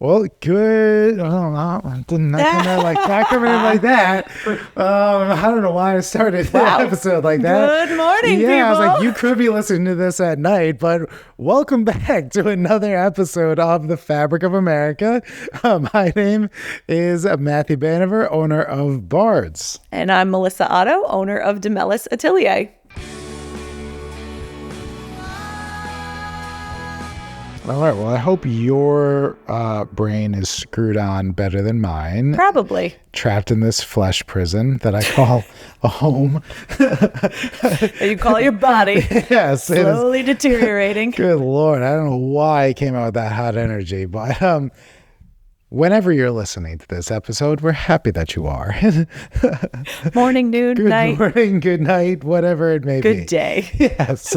Well, good. I didn't come in like that. I don't know why I started the episode like that. Good morning, people. I was like, you people. could be listening to this at night, but welcome back to another episode of The Fabric of America. My name is Matthew Banover, owner of Bards. And I'm Melissa Otto, owner of Demelis Atelier. All right. Well, I hope your brain is screwed on better than mine. Probably. Trapped in this flesh prison that I call a home. You call your body. Yes. Slowly deteriorating. Good Lord. I don't know why I came out with that hot energy, but whenever you're listening to this episode, we're happy that you are. Morning, noon, night. Good morning, good night, whatever it may be. Good day. Yes.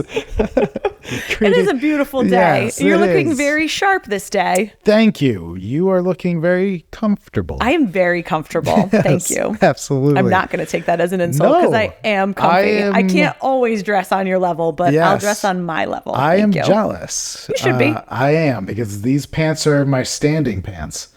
It is a beautiful day. Yes, You're looking is. very sharp this day. Thank you. You are looking very comfortable. I am very comfortable. Yes, Thank you. Absolutely. I'm not going to take that as an insult because I am comfy. I can't always dress on your level, but I'll dress on my level. I am you. jealous. You should be. I am, because these pants are my standing pants.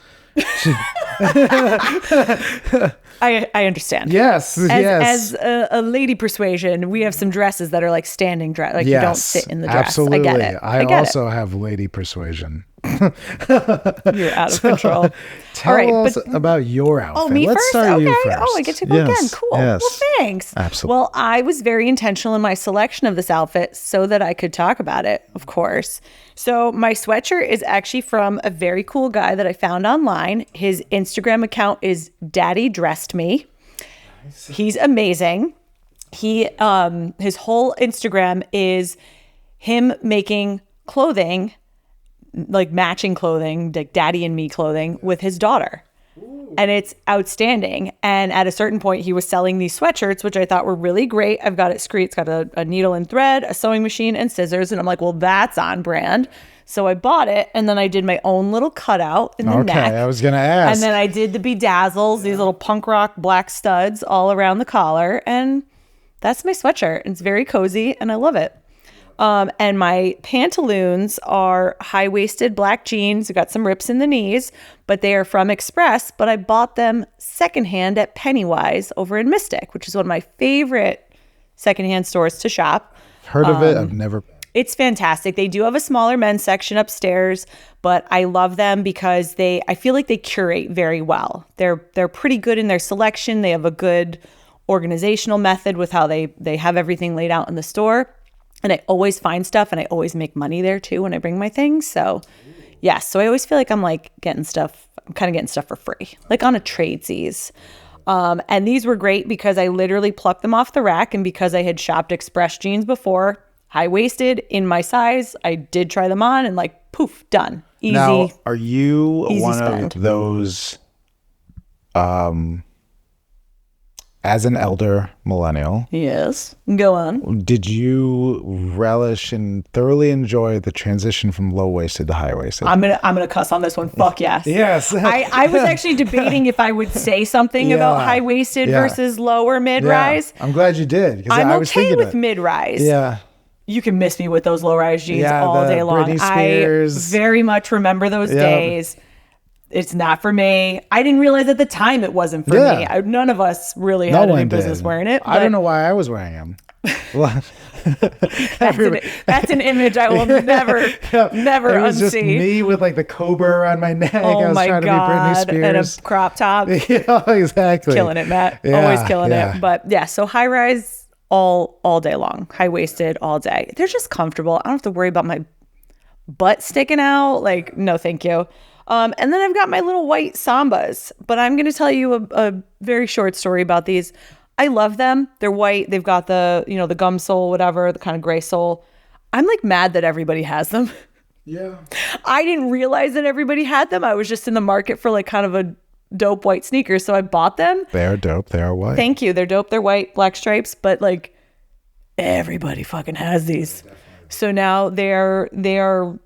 I understand. Yes, as a lady persuasion, we have some dresses that are like standing dress, like you don't sit in the dress. Absolutely. I get it. I also have lady persuasion. You're out of control. Tell us about your outfit. Oh, me Let's first? start Okay. you first. Oh, I get to go again. Cool. Yes. Well, thanks. Absolutely. Well, I was very intentional in my selection of this outfit so that I could talk about it, of course. So my sweatshirt is actually from a very cool guy that I found online. His Instagram account is Daddy Dressed Me. Nice. He's amazing. He his whole Instagram is him making clothing, like matching clothing, like Daddy and Me clothing with his daughter. Ooh. And it's outstanding. And at a certain point, he was selling these sweatshirts, which I thought were really great. I've got it It's got a needle and thread, a sewing machine, and scissors. And I'm like, well, that's on brand. So I bought it, and then I did my own little cutout in the neck. Okay, I was going to ask. And then I did the bedazzles, these little punk rock black studs all around the collar. And that's my sweatshirt. It's very cozy, and I love it. And my pantaloons are high-waisted black jeans. I've got some rips in the knees, but they are from Express, but I bought them secondhand at Pennywise over in Mystic, which is one of my favorite secondhand stores to shop. Heard of it? I've never. It's fantastic. They do have a smaller men's section upstairs, but I love them because I feel like they curate very well. They're pretty good in their selection. They have a good organizational method with how they have everything laid out in the store. And I always find stuff, and I always make money there too when I bring my things. So yes, so I always feel like I'm like getting stuff. I'm kind of getting stuff for free, like on a tradesies. And these were great because I literally plucked them off the rack, and because I had shopped Express jeans before, high-waisted in my size, I did try them on, and like poof, done. Easy. Now, are you one spend. of those? As an elder millennial, Yes, go on. did you relish and thoroughly enjoy the transition from low-waisted to high-waisted? I'm gonna cuss on this one. Fuck yes. Yes. I was actually debating if I would say something about high-waisted versus low or mid-rise. I'm glad you did. I'm I was okay thinking with mid-rise. Yeah. You can miss me with those low-rise jeans Yeah, all the day long. Britney Spears. I very much remember those days. It's not for me. I didn't realize at the time it wasn't for me. None of us really had any business wearing it. I don't know why I was wearing them. That's an image I will never It was unsee. just me with like the cobra around my neck. Oh I was my trying God. to be Britney And Spears. a crop top. Yeah, exactly. Killing it, Matt. Yeah, Always killing yeah. it. But yeah, so high rise all day long. High waisted all day. They're just comfortable. I don't have to worry about my butt sticking out. Like, no, thank you. And then I've got my little white Sambas, but I'm going to tell you a very short story about these. I love them. They're white. They've got the gum sole, whatever, the kind of gray sole. I'm like mad that everybody has them. Yeah. I didn't realize that everybody had them. I was just in the market for like kind of a dope white sneaker. So I bought them. They are dope. They are white. Thank you. They're dope. They're white, black stripes, but like everybody fucking has these. So now they are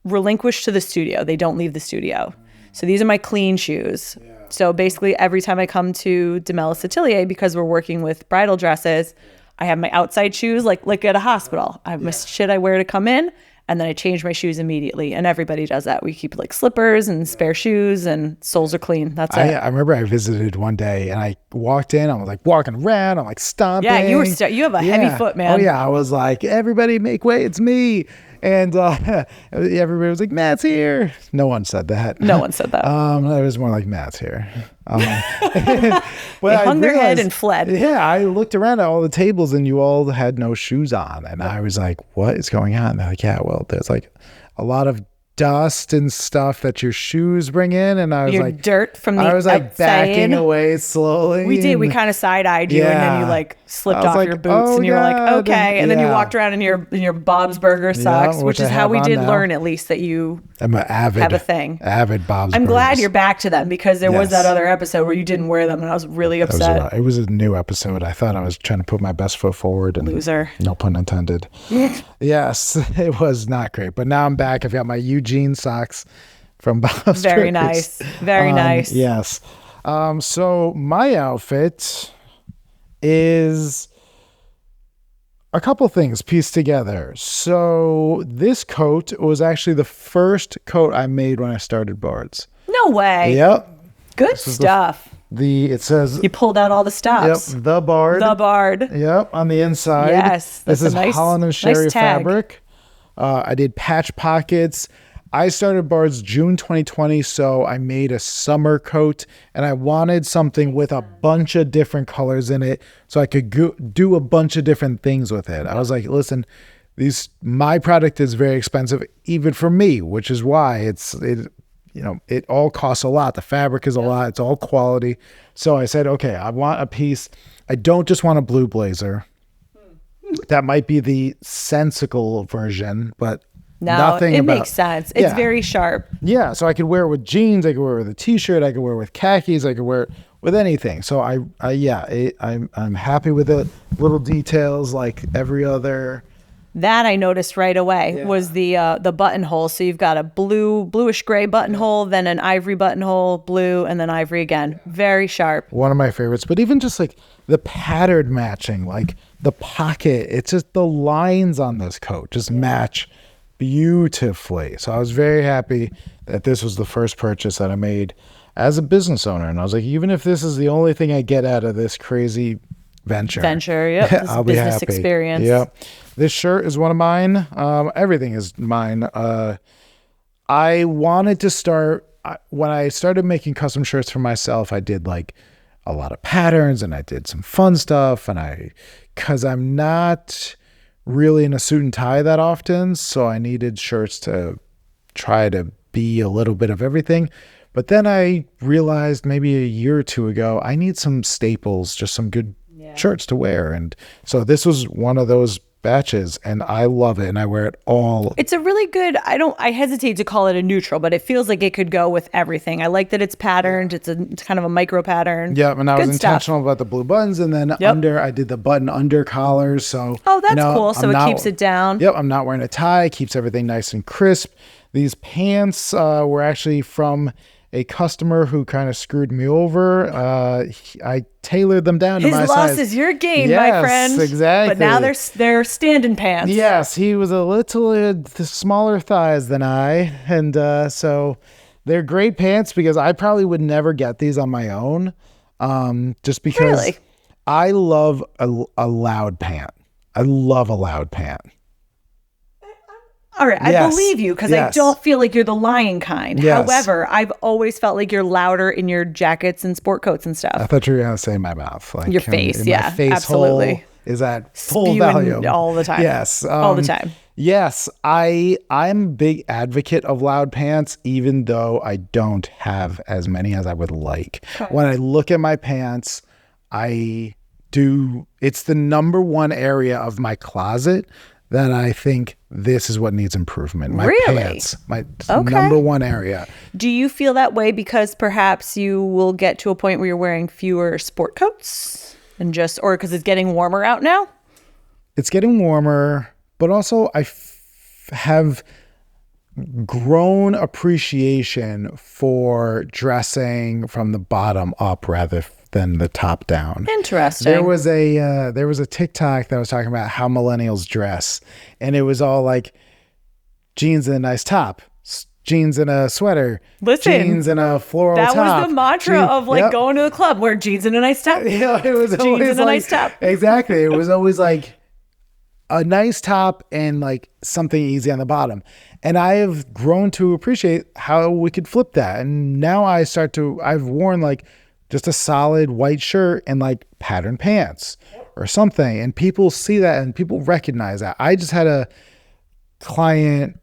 relinquished to the studio. They don't leave the studio. So these are my clean shoes. Yeah. So basically every time I come to Demelis Atelier, because we're working with bridal dresses, I have my outside shoes like at a hospital. I have my shit I wear to come in, and then I change my shoes immediately. And everybody does that. We keep like slippers and spare shoes, and soles are clean. That's it. I remember I visited one day and I walked in. I was like walking around. I'm like stomping. Yeah, you have a heavy foot, man. Oh yeah, I was like, everybody make way, it's me. And everybody was like, Matt's here. No one said that. No one said that. It was more like Matt's here. They hung their head and fled. Yeah, I looked around at all the tables and you all had no shoes on. And I was like, what is going on? And they're like, yeah, well, there's like a lot of dust and stuff that your shoes bring in. And I was like, dirt from the I was like outside. backing away slowly. We did. We kind of side-eyed you, and then you like slipped off your boots, and you were like, okay. And then you walked around in your Bob's Burger socks, which is how we did learn, at least, that you have a thing. Avid Bob's I'm Burgers. glad you're back to them, because there was that other episode where you didn't wear them, and I was really upset. It was a new episode. I thought I was trying to put my best foot forward. And loser. No pun intended. Yes, it was not great. But now I'm back. I've got my Eugene socks from Bob's Very Burgers. nice. Very nice. Yes. So my outfit is a couple things pieced together. So this coat was actually the first coat I made when I started Bards. No way. Yep. Good stuff. It says you pulled out all the stops. Yep, the Bard. The Bard. Yep, on the inside. Yes, this is Holland and Sherry tag. fabric. I did patch pockets. I started Bards June 2020, so I made a summer coat, and I wanted something with a bunch of different colors in it, so I could do a bunch of different things with it. I was like, listen, my product is very expensive, even for me, which is why it all costs a lot. The fabric is a lot. It's all quality. So I said, okay, I want a piece. I don't just want a blue blazer. That might be the sensical version, but nothing makes sense. It's very sharp. Yeah, so I could wear it with jeans. I could wear it with a t-shirt. I could wear it with khakis. I could wear it with anything. So I'm happy with it. Little details like every other. That I noticed right away was the buttonhole. So you've got a bluish gray buttonhole, then an ivory buttonhole, blue, and then ivory again. Very sharp. One of my favorites. But even just like the pattern matching, like the pocket, it's just the lines on this coat just match beautifully. So I was very happy that this was the first purchase that I made as a business owner. And I was like, even if this is the only thing I get out of this crazy venture, yep. I'll be business happy. Experience. Yep. This shirt is one of mine. Everything is mine. I wanted to start when I started making custom shirts for myself. I did like a lot of patterns and I did some fun stuff, and because I'm not really in a suit and tie that often, so I needed shirts to try to be a little bit of everything. But then I realized maybe a year or two ago, I need some staples, just some good shirts to wear. And so this was one of those batches, and I love it, and I wear it all. It's a really good, I hesitate to call it a neutral, but it feels like it could go with everything. I like that it's patterned. It's kind of a micro pattern. Yeah, and I was intentional about the blue buttons, and then I did the button under collars. So that's cool. So it keeps it down. Yep, I'm not wearing a tie. Keeps everything nice and crisp. These pants were actually from a customer who kind of screwed me over. I tailored them down to my size. His loss is your gain, my friend. Yes, exactly. But now they're standing pants. Yes, he was a little smaller thighs than I, and so they're great pants because I probably would never get these on my own, just because I love a loud pant. I love a loud pant. All right, I believe you because I don't feel like you're the lying kind. Yes. However, I've always felt like you're louder in your jackets and sport coats and stuff. I thought you were going to say my mouth. Like your face, my face absolutely. Hole is at full Spewing volume. all the time. Yes. All the time. Yes, I'm a big advocate of loud pants, even though I don't have as many as I would like. Okay. When I look at my pants, it's the number one area of my closet that I think this is what needs improvement. My pants, my number one area. Do you feel that way because perhaps you will get to a point where you're wearing fewer sport coats or because it's getting warmer out now? It's getting warmer, but also I have grown appreciation for dressing from the bottom up rather than the top down. Interesting. There was a TikTok that was talking about how millennials dress, and it was all like jeans and a nice top, jeans and a sweater, Listen, jeans and a floral that top. was the mantra of like Yep. going to the club, wear jeans and a nice top. Yeah, it was Jeans always and a like, nice top. Exactly. It was always like a nice top and like something easy on the bottom. And I have grown to appreciate how we could flip that. And now I've worn like just a solid white shirt and like patterned pants or something. And people see that and people recognize that. I just had a client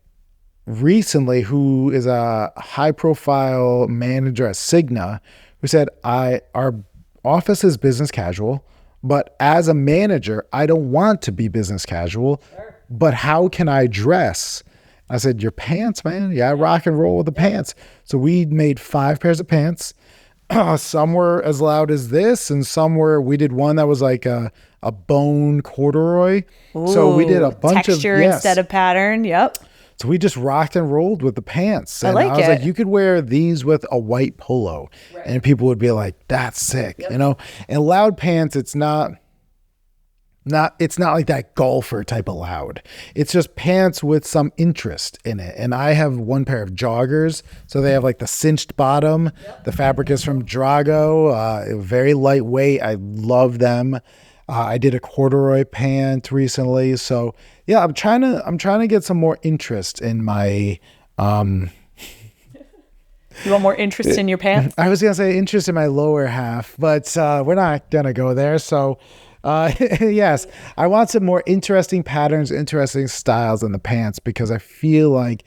recently who is a high profile manager at Cigna who said, our office is business casual, but as a manager, I don't want to be business casual, but how can I dress? I said, your pants, man. Yeah, I rock and roll with the pants. So we made 5 pairs of pants. Some were as loud as this, and we did one that was like a bone corduroy. So we did a bunch texture of instead of pattern. Yep. So we just rocked and rolled with the pants. And like I was it. like, you could wear these with a white polo. Right. And people would be like, that's sick, you know? And loud pants, it's not like that golfer type of loud. It's just pants with some interest in it. And I have one pair of joggers. So they have like the cinched bottom. Yep. The fabric is from Drago, very lightweight. I love them. I did a corduroy pant recently. So yeah, I'm trying to get some more interest in my, You want more interest in your pants? I was going to say interest in my lower half, but we're not going to go there. So yes, I want some more interesting patterns, interesting styles in the pants because I feel like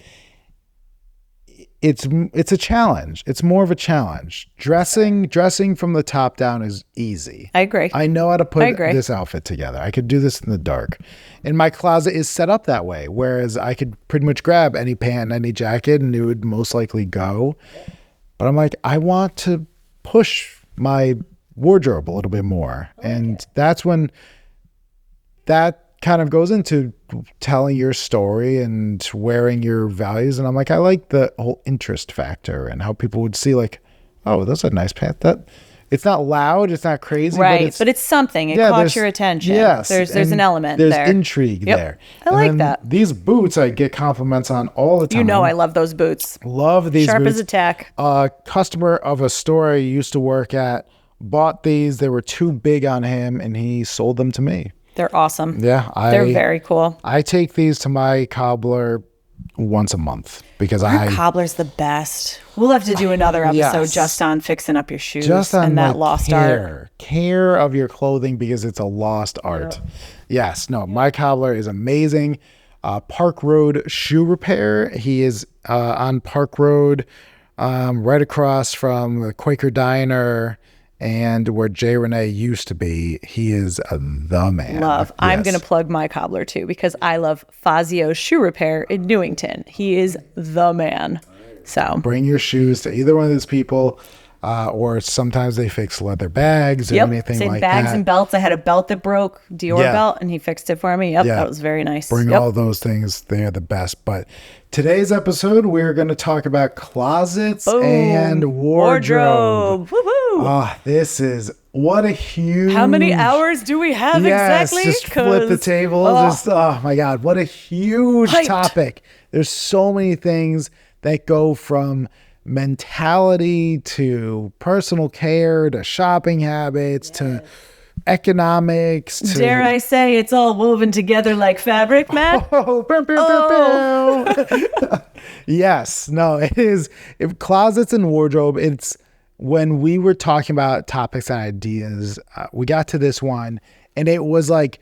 it's a challenge. It's more of a challenge. Dressing from the top down is easy. I agree. I know how to put this outfit together. I could do this in the dark. And my closet is set up that way, whereas I could pretty much grab any pant, any jacket, and it would most likely go. But I'm like, I want to push my wardrobe a little bit more. And that's when that kind of goes into telling your story and wearing your values. And I'm like, I like the whole interest factor and how people would see like, oh, that's a nice pant. That it's not loud, it's not crazy, right? But it's something. It caught your attention. Yes, there's an element there's there. There's intrigue there. I like that. These boots I get compliments on all the time. You know, I love those boots. Love these Sharp boots. as a tack. A customer of a store I used to work at bought these. They were too big on him, and he sold them to me. They're awesome. Yeah. They're very cool. I take these to my cobbler once a month because cobbler's the best. We'll have to do another episode just on fixing up your shoes and that lost art. Care of your clothing because it's a lost art. Yes. No, my cobbler is amazing. Park Road Shoe Repair. He is on Park Road, right across from the Quaker Diner and where Jay Renee used to be. He is the man. Love. Yes. I'm going to plug my cobbler too because I love Fazio's Shoe Repair in Newington. He is the man. So bring your shoes to either one of these people. Or sometimes they fix leather bags or anything like that. Bags and belts. I had a belt that broke, Dior belt, and he fixed it for me. That was very nice. Bring all those things. They're the best. But today's episode, we're going to talk about closets and wardrobe. Woo-hoo. This is what a huge... How many hours do we have exactly? Just flip the table. Oh my God, what a huge topic. There's so many things that go from mentality to personal care to shopping habits to economics to, dare I say, it's all woven together like fabric, Matt. Yes, no, it is. If closets and wardrobe, it's when we were talking about topics and ideas, we got to this one and it was like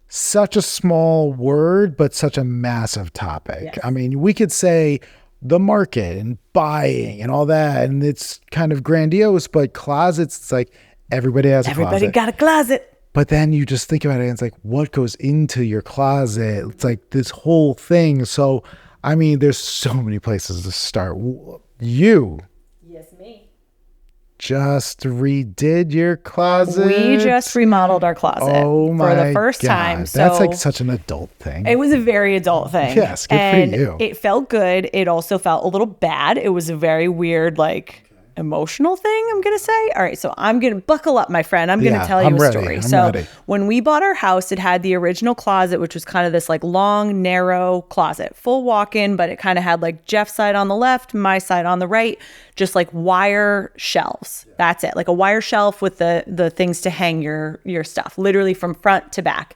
such a small word but such a massive topic. I mean, we could say the market and buying and all that, and it's kind of grandiose, but closets, it's like everybody has a closet. Everybody got a closet. But then you just think about it and it's like, what goes into your closet? It's like this whole thing. So, I mean, there's so many places to start. You just redid your closet. We just remodeled our closet for the first time. So that's like such an adult thing. It was a very adult thing. Yes, good for you. It felt good. It also felt a little bad. It was a very weird, like, emotional thing, I'm going to say. All right, so I'm going to buckle up, my friend. I'm going to tell you I'm a ready. story. I'm So ready. when we bought our house, it had the original closet, which was kind of this like long, narrow closet, full walk-in, but it kind of had like Jeff's side on the left, my side on the right, just like wire shelves. That's it. Like a wire shelf with the things to hang your stuff, literally from front to back.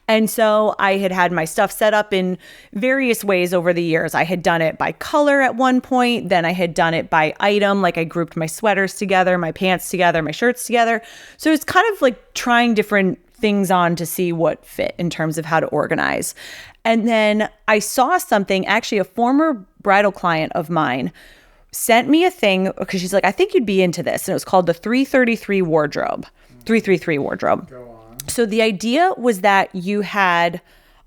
And so I had my stuff set up in various ways over the years. I had done it by color at one point. Then I had done it by item. Like I grouped my sweaters together, my pants together, my shirts together. So it's kind of like trying different things on to see what fit in terms of how to organize. And then I saw something, actually a former bridal client of mine sent me a thing because she's like, I think you'd be into this. And it was called the 333 wardrobe. 333 wardrobe. Go on. So the idea was that you had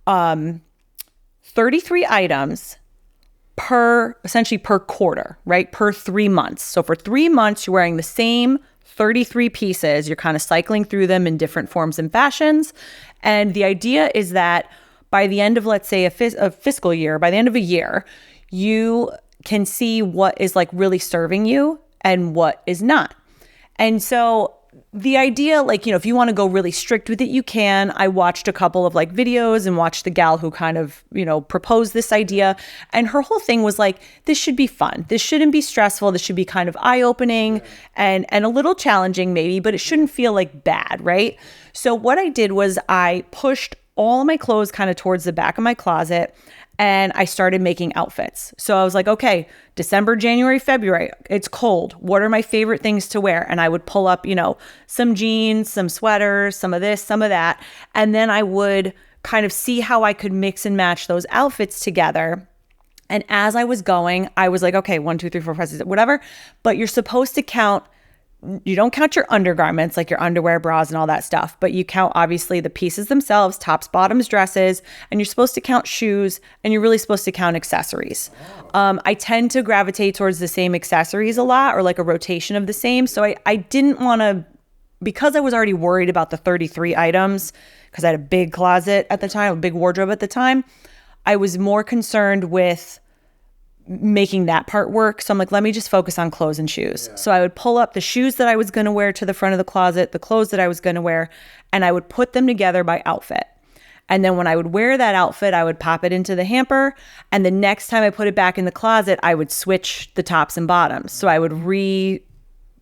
33 items essentially per quarter, right? Per 3 months. So for 3 months, you're wearing the same 33 pieces. You're kind of cycling through them in different forms and fashions. And the idea is that by the end of, let's say, a fiscal year, by the end of a year, you can see what is like really serving you and what is not. And so the idea, like, if you want to go really strict with it, you can. I watched a couple of like videos and watched the gal who kind of, proposed this idea. And her whole thing was like, this should be fun. This shouldn't be stressful. This should be kind of eye-opening and a little challenging maybe, but it shouldn't feel like bad, right? So what I did was I pushed all of my clothes kind of towards the back of my closet and I started making outfits. So I was like, okay, December, January, February, it's cold. What are my favorite things to wear? And I would pull up, some jeans, some sweaters, some of this, some of that. And then I would kind of see how I could mix and match those outfits together. And as I was going, I was like, okay, 1, 2, 3, 4, 5, 6, whatever. But you're supposed to count. You don't count your undergarments, like your underwear, bras, and all that stuff, but you count obviously the pieces themselves, tops, bottoms, dresses, and you're supposed to count shoes, and you're really supposed to count accessories. I tend to gravitate towards the same accessories a lot, or like a rotation of the same. So I didn't want to, because I was already worried about the 33 items, because I had a big closet at the time, a big wardrobe at the time, I was more concerned with making that part work. So I'm like, let me just focus on clothes and shoes. Yeah. So I would pull up the shoes that I was going to wear to the front of the closet, the clothes that I was going to wear, and I would put them together by outfit. And then when I would wear that outfit, I would pop it into the hamper. And the next time I put it back in the closet, I would switch the tops and bottoms. So I would redo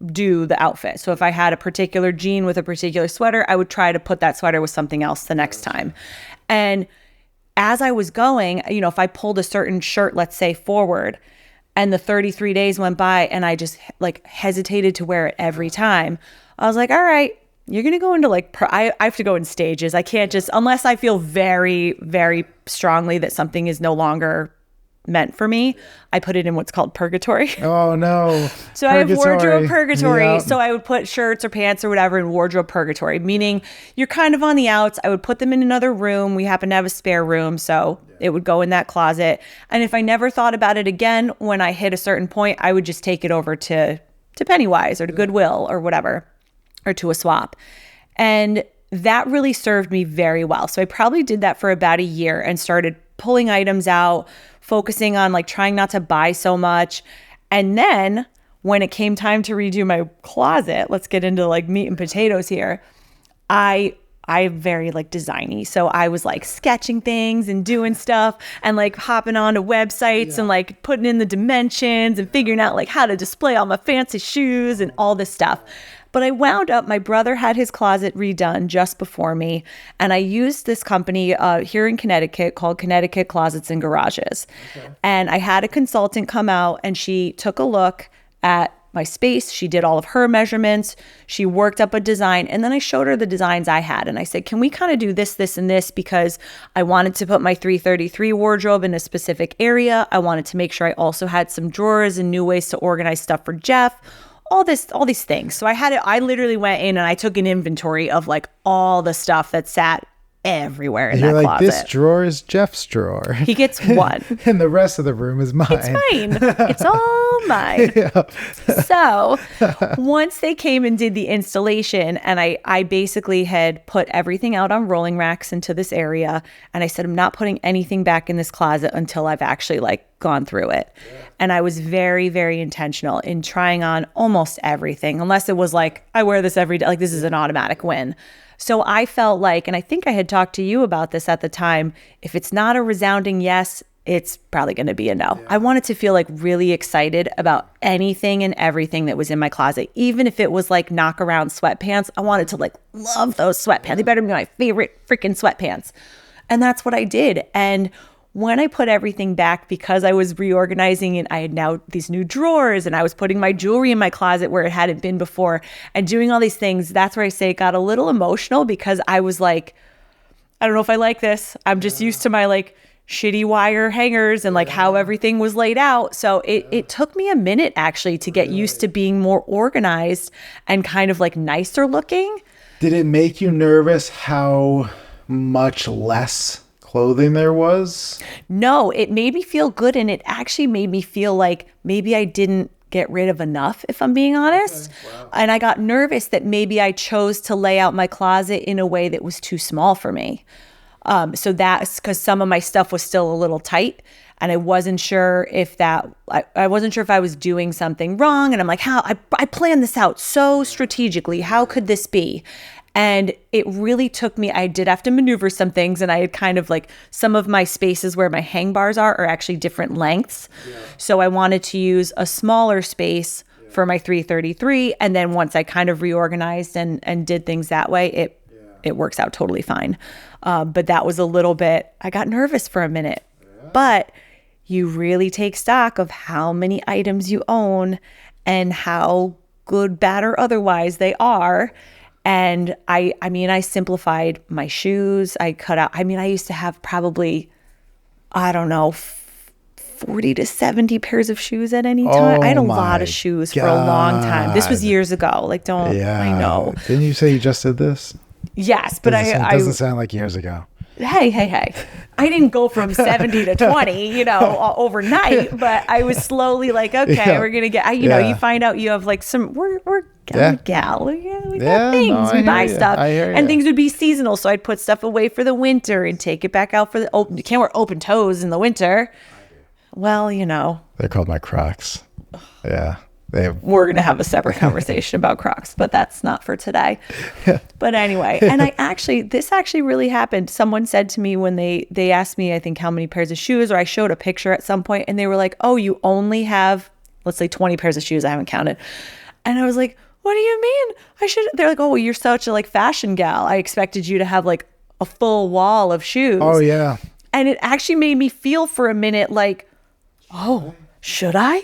the outfit. So if I had a particular jean with a particular sweater, I would try to put that sweater with something else the next time. And as I was going, if I pulled a certain shirt, let's say forward, and the 33 days went by and I just like hesitated to wear it every time, I was like, all right, you're going to go into like, I have to go in stages. I can't just, unless I feel very, very strongly that something is no longer meant for me, I put it in what's called purgatory. Oh no. So I have wardrobe purgatory. Yeah. So I would put shirts or pants or whatever in wardrobe purgatory, meaning you're kind of on the outs. I would put them in another room. We happen to have a spare room, so it would go in that closet. And if I never thought about it again, when I hit a certain point, I would just take it over to Pennywise or to Goodwill or whatever, or to a swap. And that really served me very well. So I probably did that for about a year and started pulling items out, focusing on like trying not to buy so much. And then when it came time to redo my closet, let's get into like meat and potatoes here. I'm very like designy. So I was like sketching things and doing stuff and like hopping onto websites and like putting in the dimensions and figuring out like how to display all my fancy shoes and all this stuff. But I wound up, my brother had his closet redone just before me. And I used this company here in Connecticut called Connecticut Closets and Garages. Okay. And I had a consultant come out and she took a look at my space. She did all of her measurements. She worked up a design. And then I showed her the designs I had. And I said, can we kind of do this, this, and this? Because I wanted to put my 333 wardrobe in a specific area. I wanted to make sure I also had some drawers and new ways to organize stuff for Jeff. All these things. So I literally went in and I took an inventory of like all the stuff that sat everywhere in that closet. You're like, this drawer is Jeff's drawer. He gets one. And the rest of the room is mine. It's mine. It's all mine. Yeah. So once they came and did the installation and I basically had put everything out on rolling racks into this area. And I said, I'm not putting anything back in this closet until I've actually like gone through it. And I was very, very intentional in trying on almost everything, unless it was like, I wear this every day. Like, this is an automatic win. So I felt like, and I think I had talked to you about this at the time, if it's not a resounding yes, it's probably going to be a no. I wanted to feel like really excited about anything and everything that was in my closet. Even if it was like knock around sweatpants, I wanted to like love those sweatpants. They better be my favorite freaking sweatpants. And that's what I did. And when I put everything back, because I was reorganizing and I had now these new drawers and I was putting my jewelry in my closet where it hadn't been before and doing all these things, that's where I say it got a little emotional, because I was like, I don't know if I like this. I'm just used to my like shitty wire hangers and like how everything was laid out. So it took me a minute actually to get used to being more organized and kind of like nicer looking. Did it make you nervous how much less clothing there was? No, it made me feel good, and it actually made me feel like maybe I didn't get rid of enough, if I'm being honest. Okay. Wow. And I got nervous that maybe I chose to lay out my closet in a way that was too small for me. So that's because some of my stuff was still a little tight, and I wasn't sure if I wasn't sure if I was doing something wrong. And I'm like, how I planned this out so strategically. How could this be? And it really took me, I did have to maneuver some things, and I had kind of like some of my spaces where my hang bars are actually different lengths. Yeah. So I wanted to use a smaller space for my 333. And then once I kind of reorganized and did things that way, it works out totally fine. But that was a little bit, I got nervous for a minute, but you really take stock of how many items you own and how good, bad, or otherwise they are. And I mean, I simplified my shoes. I cut out, I used to have probably, I don't know, 40 to 70 pairs of shoes at any time. I had a lot of shoes for a long time. This was years ago. Like, I know. Didn't you say you just did this? Yes, but it doesn't sound like years ago. Hey. I didn't go from 70 to 20, overnight, but I was slowly like, okay, we're going to get, you find out you have like we're gal. We got things, we buy stuff, and things would be seasonal. So I'd put stuff away for the winter and take it back out for you can't wear open toes in the winter. Well, They're called my Crocs. Yeah. We're going to have a separate conversation about Crocs, but that's not for today. But anyway, and this actually really happened. Someone said to me when they asked me, I think, how many pairs of shoes, or I showed a picture at some point, and they were like, oh, you only have, let's say 20 pairs of shoes. I haven't counted. And I was like, what do you mean? They're like, oh, well, you're such a like fashion gal. I expected you to have like a full wall of shoes. Oh, yeah. And it actually made me feel for a minute like, oh, should I?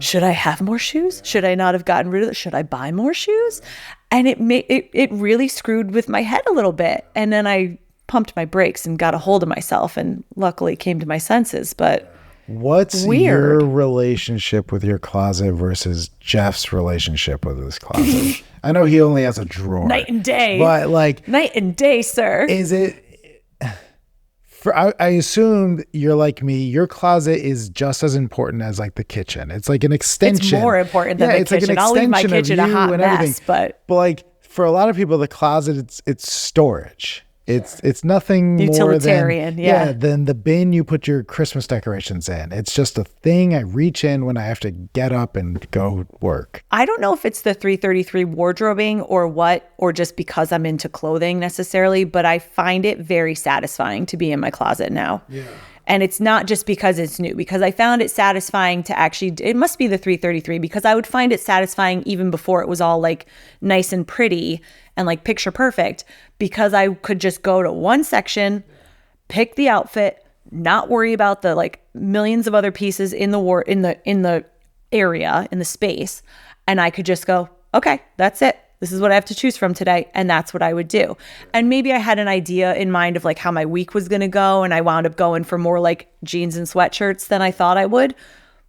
Should I have more shoes? Should I not have gotten rid of it? Should I buy more shoes? And it really screwed with my head a little bit. And then I pumped my brakes and got a hold of myself and luckily came to my senses. But what's weird. Your relationship with your closet versus Jeff's relationship with his closet? I know he only has a drawer. Night and day. But like night and day, sir. Is it... I assume you're like me. Your closet is just as important as like the kitchen. It's like an extension. It's more important than the kitchen. Like I'll leave my kitchen a hot mess, but like for a lot of people, the closet it's storage. It's nothing utilitarian, more than the bin you put your Christmas decorations in. It's just a thing I reach in when I have to get up and go work. I don't know if it's the 333 wardrobing or what, or just because I'm into clothing necessarily, but I find it very satisfying to be in my closet now. Yeah. And it's not just because it's new, because I found it satisfying to actually, it must be the 333, because I would find it satisfying even before it was all like nice and pretty and like picture perfect, because I could just go to one section, pick the outfit, not worry about the like millions of other pieces in the area, in the space. And I could just go, okay, that's it. This is what I have to choose from today. And that's what I would do. And maybe I had an idea in mind of like how my week was going to go. And I wound up going for more like jeans and sweatshirts than I thought I would.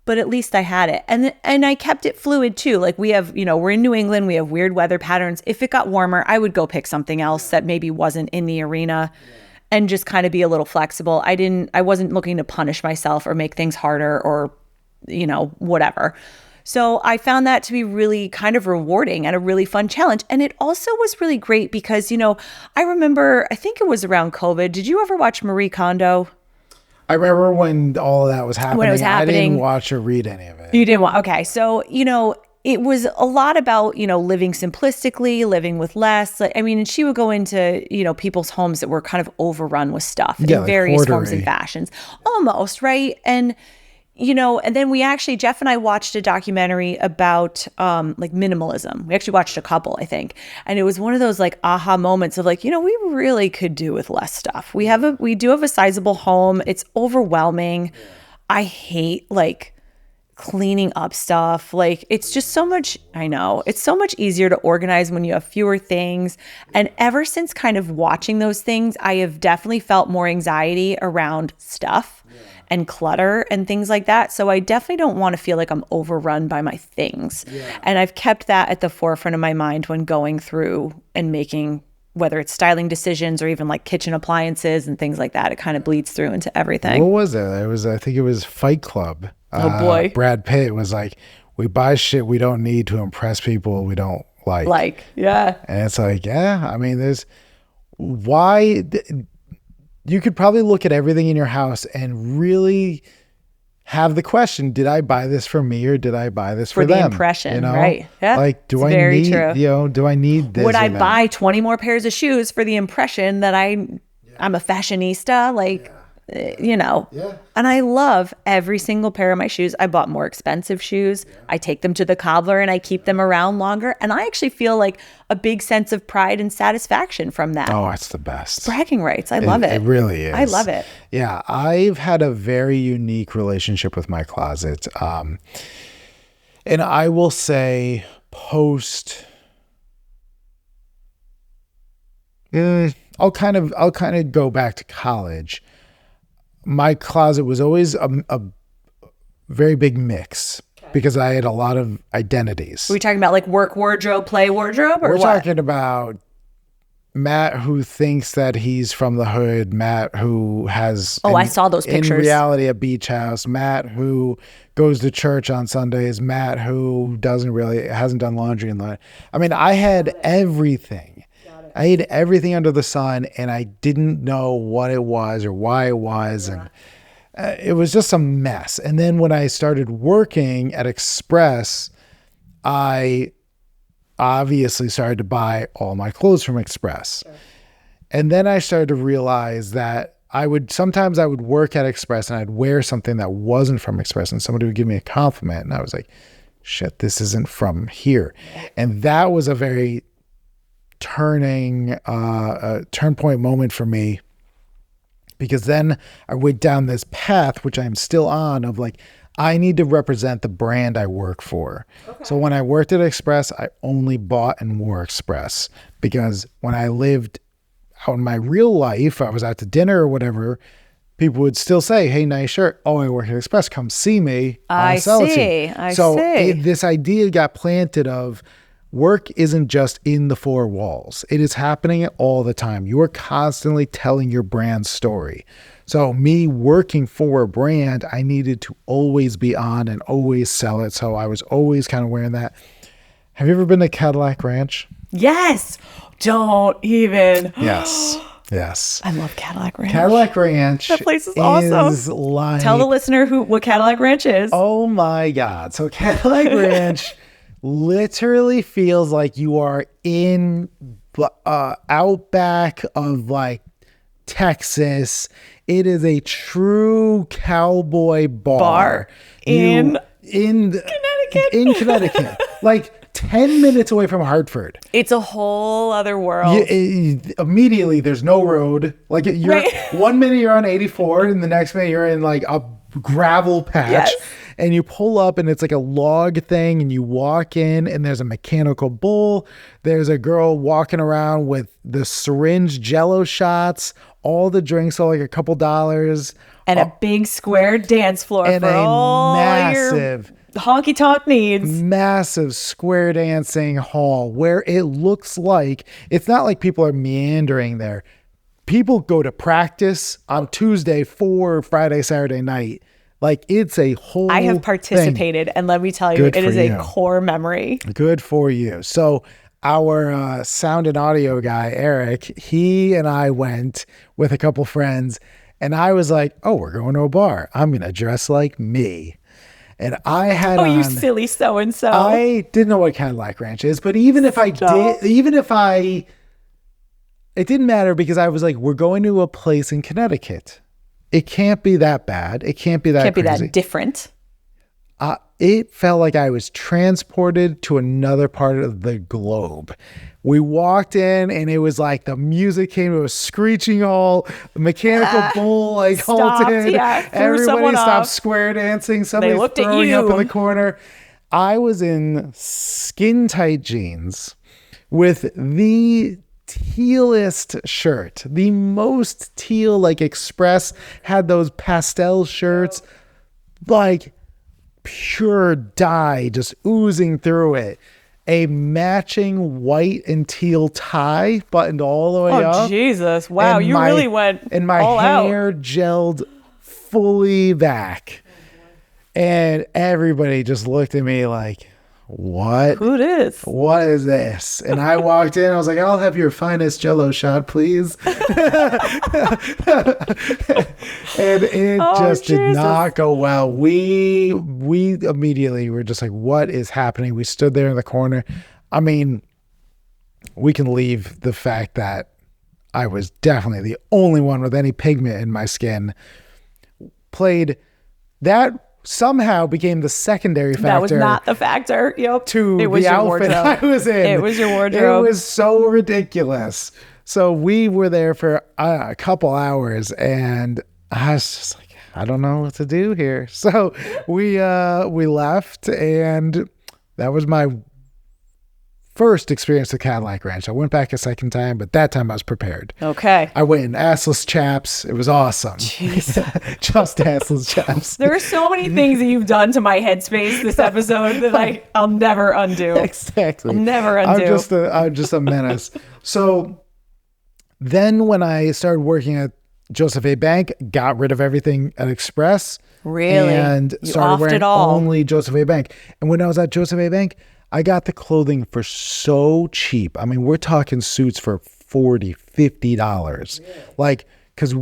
But at least I had it. And I kept it fluid too. Like we have, we're in New England. We have weird weather patterns. If it got warmer, I would go pick something else that maybe wasn't in the arena and just kind of be a little flexible. I wasn't looking to punish myself or make things harder or, whatever. So I found that to be really kind of rewarding and a really fun challenge. And it also was really great because, I remember, I think it was around COVID. Did you ever watch Marie Kondo? I remember when all of that was happening. When it was I didn't happening. watch or read any of it. You didn't want, okay. So, it was a lot about, living simplistically, living with less. Like, I mean, and she would go into, people's homes that were kind of overrun with stuff in like various forms hoardery. and fashions. Almost, right? And, and then Jeff and I watched a documentary about like minimalism. We actually watched a couple, I think. And it was one of those like aha moments of like, we really could do with less stuff. We do have a sizable home. It's overwhelming. I hate like cleaning up stuff. Like it's just so much, I know, it's so much easier to organize when you have fewer things. And ever since kind of watching those things, I have definitely felt more anxiety around stuff and clutter and things like that. So I definitely don't want to feel like I'm overrun by my things. And I've kept that at the forefront of my mind when going through and making, whether it's styling decisions or even like kitchen appliances and things like that. It kind of bleeds through into everything. What was it? I think it was Fight Club. Oh boy. Brad Pitt was like, we buy shit we don't need to impress people we don't like. Yeah. And it's like, I mean, you could probably look at everything in your house and really have the question, did I buy this for me or did I buy this for the them? impression, right? Yeah. Like, do I very need, true. do I need this? Would I that? buy 20 more pairs of shoes for the impression that I'm a fashionista? Like, And I love every single pair of my shoes. I bought more expensive shoes. I take them to the cobbler and I keep them around longer. And I actually feel like a big sense of pride and satisfaction from that. Oh, it's the best. Bragging rights. I love it. It really is. I love it. Yeah. I've had a very unique relationship with my closet. And I will say I'll kind of go back to college. My closet was always a very big mix because I had a lot of identities. Are we talking about like work wardrobe, play wardrobe, or We're what? talking about Matt who thinks that he's from the hood, Matt who has I saw those pictures. In reality a beach house, Matt who goes to church on Sundays, Matt who hasn't done laundry in the I mean, I had everything. I had everything under the sun and I didn't know what it was or why it was. And it was just a mess. And then when I started working at Express, I obviously started to buy all my clothes from Express. Sure. And then I started to realize that sometimes I would work at Express and I'd wear something that wasn't from Express and somebody would give me a compliment. And I was like, shit, this isn't from here. And that was a very turn point moment for me, because then I went down this path, which I'm still on, of like, I need to represent the brand I work for. Okay. So when I worked at Express, I only bought and wore Express, because when I lived out in my real life, I was out to dinner or whatever, people would still say, hey, nice shirt. Oh, I work at Express. Come see me. I see. This idea got planted of, work isn't just in the four walls. It is happening all the time. You are constantly telling your brand story. So me working for a brand, I needed to always be on and always sell it. So I was always kind of wearing that. Have you ever been to Cadillac Ranch? Yes. Don't even. Yes. I love Cadillac Ranch. Cadillac Ranch. That place is awesome. Tell the listener what Cadillac Ranch is. Oh my God. So Cadillac Ranch literally feels like you are in outback of like Texas. It is a true cowboy bar in Connecticut. In Connecticut, like 10 minutes away from Hartford. It's a whole other world. Immediately, there's no road. Like you're right. 1 minute you're on 84, and the next minute you're in like a gravel patch. Yes. And you pull up and it's like a log thing, and you walk in and there's a mechanical bull. There's a girl walking around with the syringe Jello shots. All the drinks are like a couple dollars. And a big square dance floor and for all massive your honky-tonk needs. Massive square dancing hall where it looks like, it's not like people are meandering there. People go to practice on Tuesday for Friday, Saturday night. Like it's a whole I have participated thing. And let me tell you, it is a core memory. Good for you. So our sound and audio guy, Eric, he and I went with a couple friends, And I was like, oh, we're going to a bar. I'm going to dress like me. And I had Oh, on, you silly so-and-so. I didn't know what Cadillac Ranch is, but even if I did, it didn't matter because I was like, we're going to a place in Connecticut. It can't be that bad. It can't be that Can't be crazy. that different. It felt like I was transported to another part of the globe. We walked in and it was like the music came, it was screeching all, the mechanical bull like halted. Everybody stopped square dancing. Somebody was throwing up in the corner. I was in skin tight jeans with the tealest shirt, the most teal, like Express had those pastel shirts, like pure dye just oozing through it. A matching white and teal tie buttoned all the way up. Oh, Jesus. Wow, you really went and my all hair gelled fully back. And everybody just looked at me like, what? Who this? What is this? And I walked in. I was like, I'll have your finest Jell-O shot, please. And it did not go well. We immediately were just like, what is happening? We stood there in the corner. I mean, we can leave the fact that I was definitely the only one with any pigment in my skin. Played that. Somehow became the secondary factor. That was not the factor. Yep. To the outfit I was in. It was your wardrobe. It was so ridiculous. So we were there for a couple hours and I was just like, I don't know what to do here. So we left and that was my first experience at Cadillac Ranch. I went back a second time, but that time I was prepared. Okay. I went in assless chaps. It was awesome. Just assless chaps. There are so many things that you've done to my headspace this episode that I'll never undo. Exactly. I'll never undo. I'm just a menace. So then when I started working at Joseph A. Bank, got rid of everything at Express. Really? And started wearing only Joseph A. Bank. And when I was at Joseph A. Bank, I got the clothing for so cheap. I mean, we're talking suits for $40, $50. Yeah. Like, because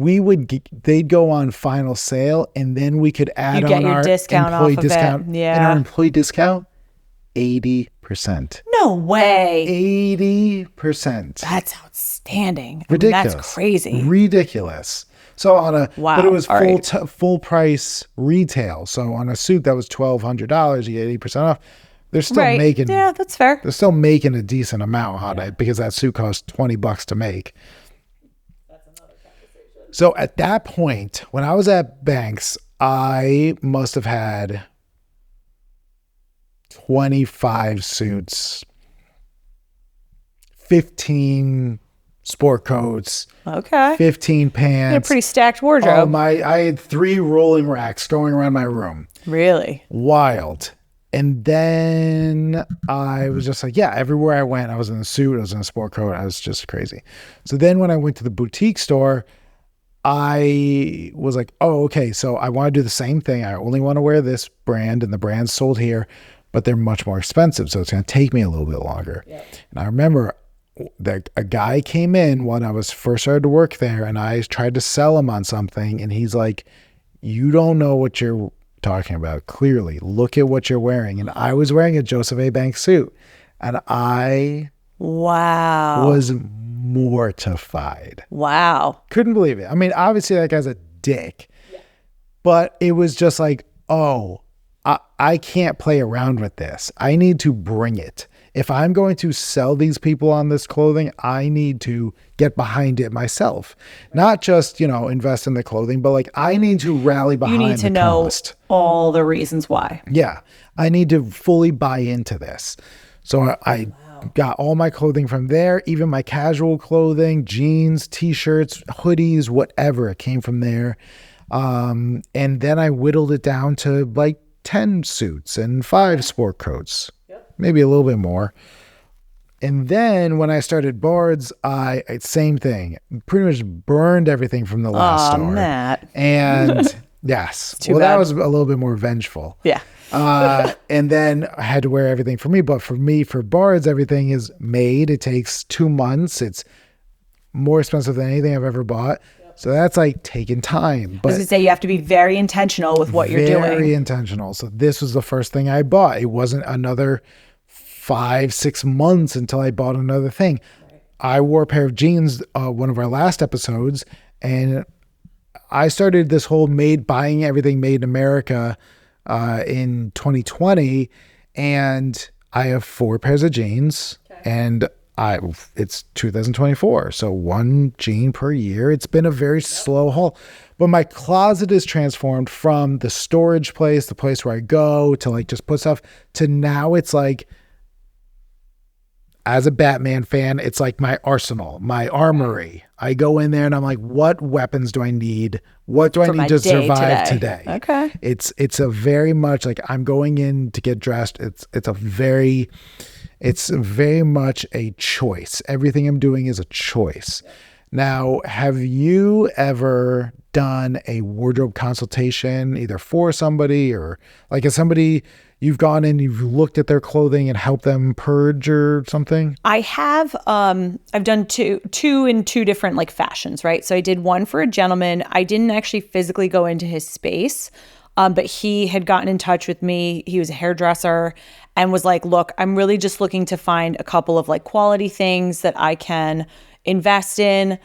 they'd go on final sale and then we could add on our employee discount. Yeah. And our employee discount, 80%. No way. 80%. That's outstanding. Ridiculous. I mean, that's crazy. Ridiculous. So but it was full price retail. So on a suit that was $1,200, you get 80% off. They're still making, yeah, that's fair. They're still making a decent amount on it because that suit costs $20 to make. That's another conversation. So at that point, when I was at Banks, I must have had 25 suits, 15 sport coats, 15 pants. You had a pretty stacked wardrobe. I had 3 rolling racks going around my room. Really? Wild. And then I was just like, yeah, everywhere I went, I was in a suit, I was in a sport coat, I was just crazy. So then when I went to the boutique store, I was like, oh, okay, so I want to do the same thing. I only want to wear this brand, and the brand's sold here, but they're much more expensive, so it's going to take me a little bit longer. Yeah. And I remember that a guy came in when I was first started to work there, and I tried to sell him on something, and he's like, you don't know what you're talking about. Clearly, look at what you're wearing. And I was wearing a Joseph A. Bank suit, and I was mortified. Wow. Couldn't believe it. I mean, obviously that guy's a dick, but it was just like, oh, I can't play around with this. I need to bring it. If I'm going to sell these people on this clothing, I need to get behind it myself. Not just, invest in the clothing, but like I need to rally behind the cost. You need to know all the reasons why. Yeah. I need to fully buy into this. So I got all my clothing from there, even my casual clothing, jeans, t-shirts, hoodies, whatever. It came from there. And then I whittled it down to like 10 suits and 5 sport coats. Maybe a little bit more. And then when I started Bard's, I same thing. Pretty much burned everything from the last store. Matt. And yes. Well, that was a little bit more vengeful. Yeah. And then I had to wear everything for me. But for me, for Bard's, everything is made. It takes 2 months. It's more expensive than anything I've ever bought. So that's like taking time. I was But gonna say you have to be very intentional with what you're doing. very intentional. So this was the first thing I bought. It wasn't another 5-6 months until I bought another thing. I wore a pair of jeans, one of our last episodes, and I started this whole buying everything made in America in 2020, and I have 4 pairs of jeans, and it's 2024, so 1 jean per year. It's been a very slow haul, but my closet is transformed from the storage place, the place where I go to like just put stuff, to now it's like, as a Batman fan, it's like my arsenal, my armory. I go in there and I'm like, what weapons do I need? What do I need to survive today? Okay. It's a very much like I'm going in to get dressed. It's very much a choice. Everything I'm doing is a choice. Now, have you ever done a wardrobe consultation either for somebody or like as somebody you've gone in, you've looked at their clothing and helped them purge or something? I have, I've done two in 2 different like fashions, right? So I did one for a gentleman. I didn't actually physically go into his space, but he had gotten in touch with me. He was a hairdresser and was like, look, I'm really just looking to find a couple of like quality things that I can invest in.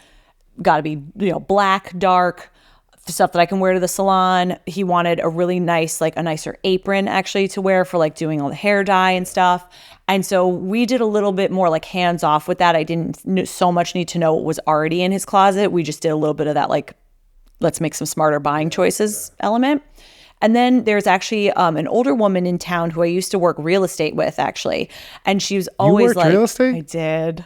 Got to be, black, dark, stuff that I can wear to the salon. He wanted a really nice, like a nicer apron actually to wear for like doing all the hair dye and stuff. And so we did a little bit more like hands off with that. I didn't so much need to know what was already in his closet. We just did a little bit of that, like, let's make some smarter buying choices element. And then there's actually an older woman in town who I used to work real estate with actually. And she was always worked real estate? I did.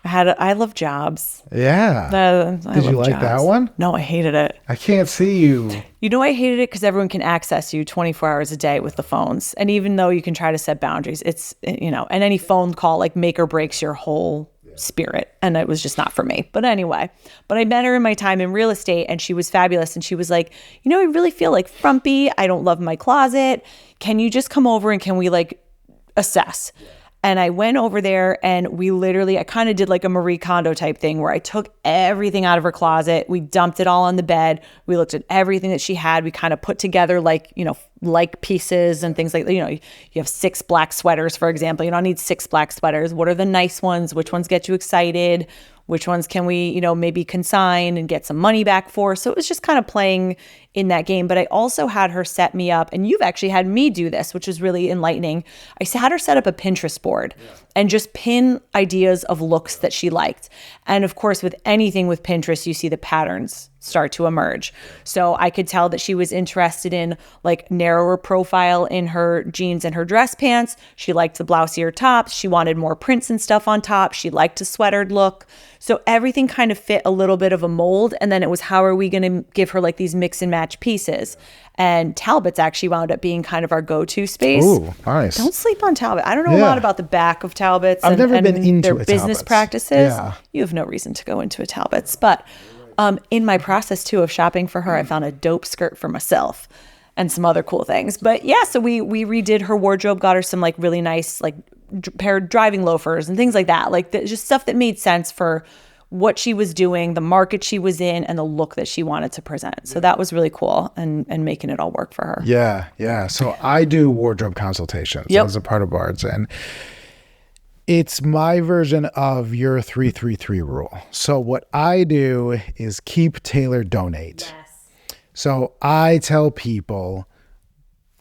I love jobs. Yeah. Did you like that one? No, I hated it. I can't see you. I hated it because everyone can access you 24 hours a day with the phones. And even though you can try to set boundaries, it's, and any phone call like make or breaks your whole spirit. And it was just not for me. But anyway, I met her in my time in real estate and she was fabulous. And she was like, I really feel like frumpy. I don't love my closet. Can you just come over and can we like assess? And I went over there and I kind of did like a Marie Kondo type thing where I took everything out of her closet. We dumped it all on the bed. We looked at everything that she had. We kind of put together like, like pieces and things like, you have 6 black sweaters, for example. You don't need 6 black sweaters. What are the nice ones? Which ones get you excited? Which ones can we, maybe consign and get some money back for? So it was just kind of playing in that game. But I also had her set me up, and you've actually had me do this, which is really enlightening. I had her set up a Pinterest board and just pin ideas of looks that she liked. And of course, with anything with Pinterest, you see the patterns start to emerge. So I could tell that she was interested in like narrower profile in her jeans and her dress pants. She liked the blousier tops. She wanted more prints and stuff on top. She liked a sweatered look. So everything kind of fit a little bit of a mold. And then it was, how are we going to give her like these mix and match pieces? And Talbot's actually wound up being kind of our go-to space. Ooh, nice. Don't sleep on Talbot. I don't know a lot about the back of Talbot's. I've never been into their business Talbot's. practices. Yeah. You have no reason to go into a Talbot's. But in my process too of shopping for her, I found a dope skirt for myself and some other cool things. But yeah, so we redid her wardrobe, got her some like really nice like pair of driving loafers and things like that. Like just stuff that made sense for what she was doing, the market she was in, and the look that she wanted to present. So that was really cool and making it all work for her. Yeah. So I do wardrobe consultations as a part of Bards, and it's my version of your 3-3-3 rule. So what I do is keep, tailor, donate. Yes. So I tell people,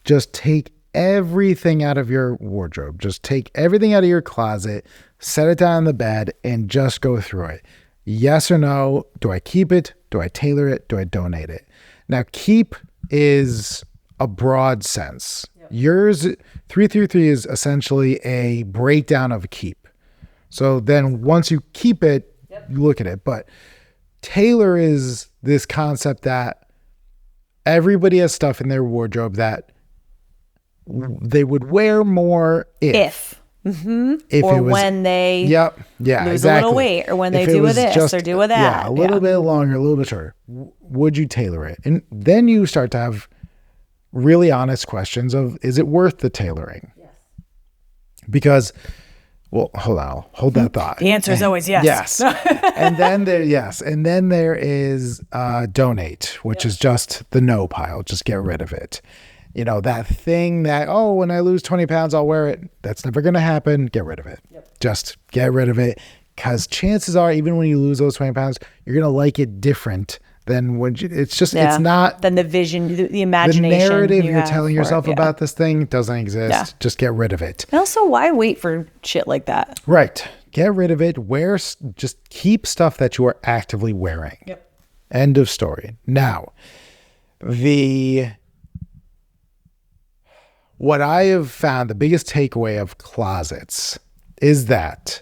just take everything out of your wardrobe. Just take everything out of your closet, set it down on the bed, and just go through it. Yes or no? Do I keep it? Do I tailor it? Do I donate it? Now, keep is a broad sense. Yep. Yours, 3-3-3 is essentially a breakdown of a keep. So then once you keep it, you look at it. But tailor is this concept that everybody has stuff in their wardrobe that they would wear more if or it was, when they lose a little weight, or when they do with this or do with that. Yeah, a little bit longer, a little bit shorter. Would you tailor it? And then you start to have really honest questions of, is it worth the tailoring? Yes. Because Well, hold that thought. The answer is always yes. Yes. And then there is donate, which is just the no pile. Just get rid of it. You know, that thing that, oh, when I lose 20 pounds, I'll wear it. That's never going to happen. Get rid of it. Just get rid of it. Because chances are, even when you lose those 20 pounds, you're going to like it different than when it's not. Then the vision, the imagination. The narrative you're telling yourself it, about this thing doesn't exist. Yeah. Just get rid of it. And also, why wait for shit like that? Right. Get rid of it. Just keep stuff that you are actively wearing. Yep. End of story. Now, what I have found, the biggest takeaway of closets is that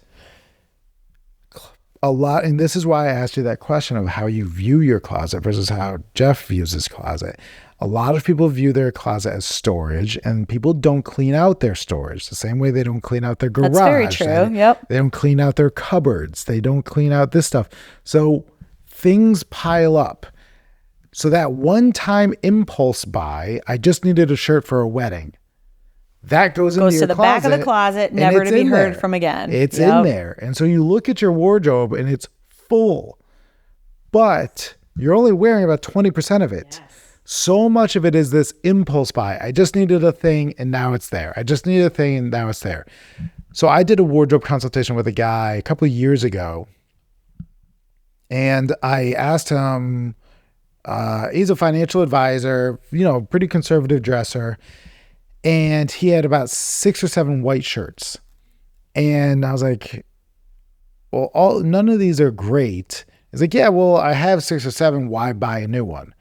a lot, and this is why I asked you that question of how you view your closet versus how Jeff views his closet. A lot of people view their closet as storage, and people don't clean out their storage the same way they don't clean out their garage. That's very true. Yep. They don't clean out their cupboards. They don't clean out this stuff. So things pile up. So that one-time impulse buy, I just needed a shirt for a wedding. That goes into your to the closet, back of the closet, never to be heard from again. It's in there. And so you look at your wardrobe and it's full, but you're only wearing about 20% of it. Yes. So much of it is this impulse buy. I just needed a thing and now it's there. I just needed a thing and now it's there. So I did a wardrobe consultation with a guy a couple of years ago, and I asked him, he's a financial advisor, pretty conservative dresser. And he had about 6 or 7 white shirts. And I was like, well, none of these are great. He's like, yeah, well, I have 6 or 7. Why buy a new one?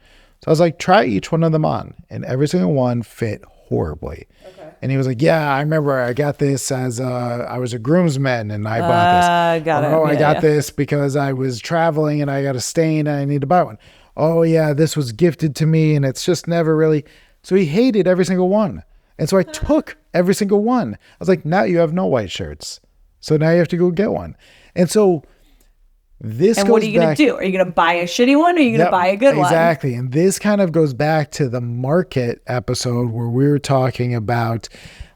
So I was like, try each one of them on. And every single one fit horribly. Okay. And he was like, yeah, I remember I got this as I was a groomsman and I bought this. I got this because I was traveling and I got a stain and I need to buy one. Oh, yeah, this was gifted to me and it's just never really. So he hated every single one. And so I took every single one. I was like, now you have no white shirts. So now you have to go get one. And so this And what are you going to do? Are you going to buy a shitty one or are you going to buy a good one? Exactly. And this kind of goes back to the market episode where we were talking about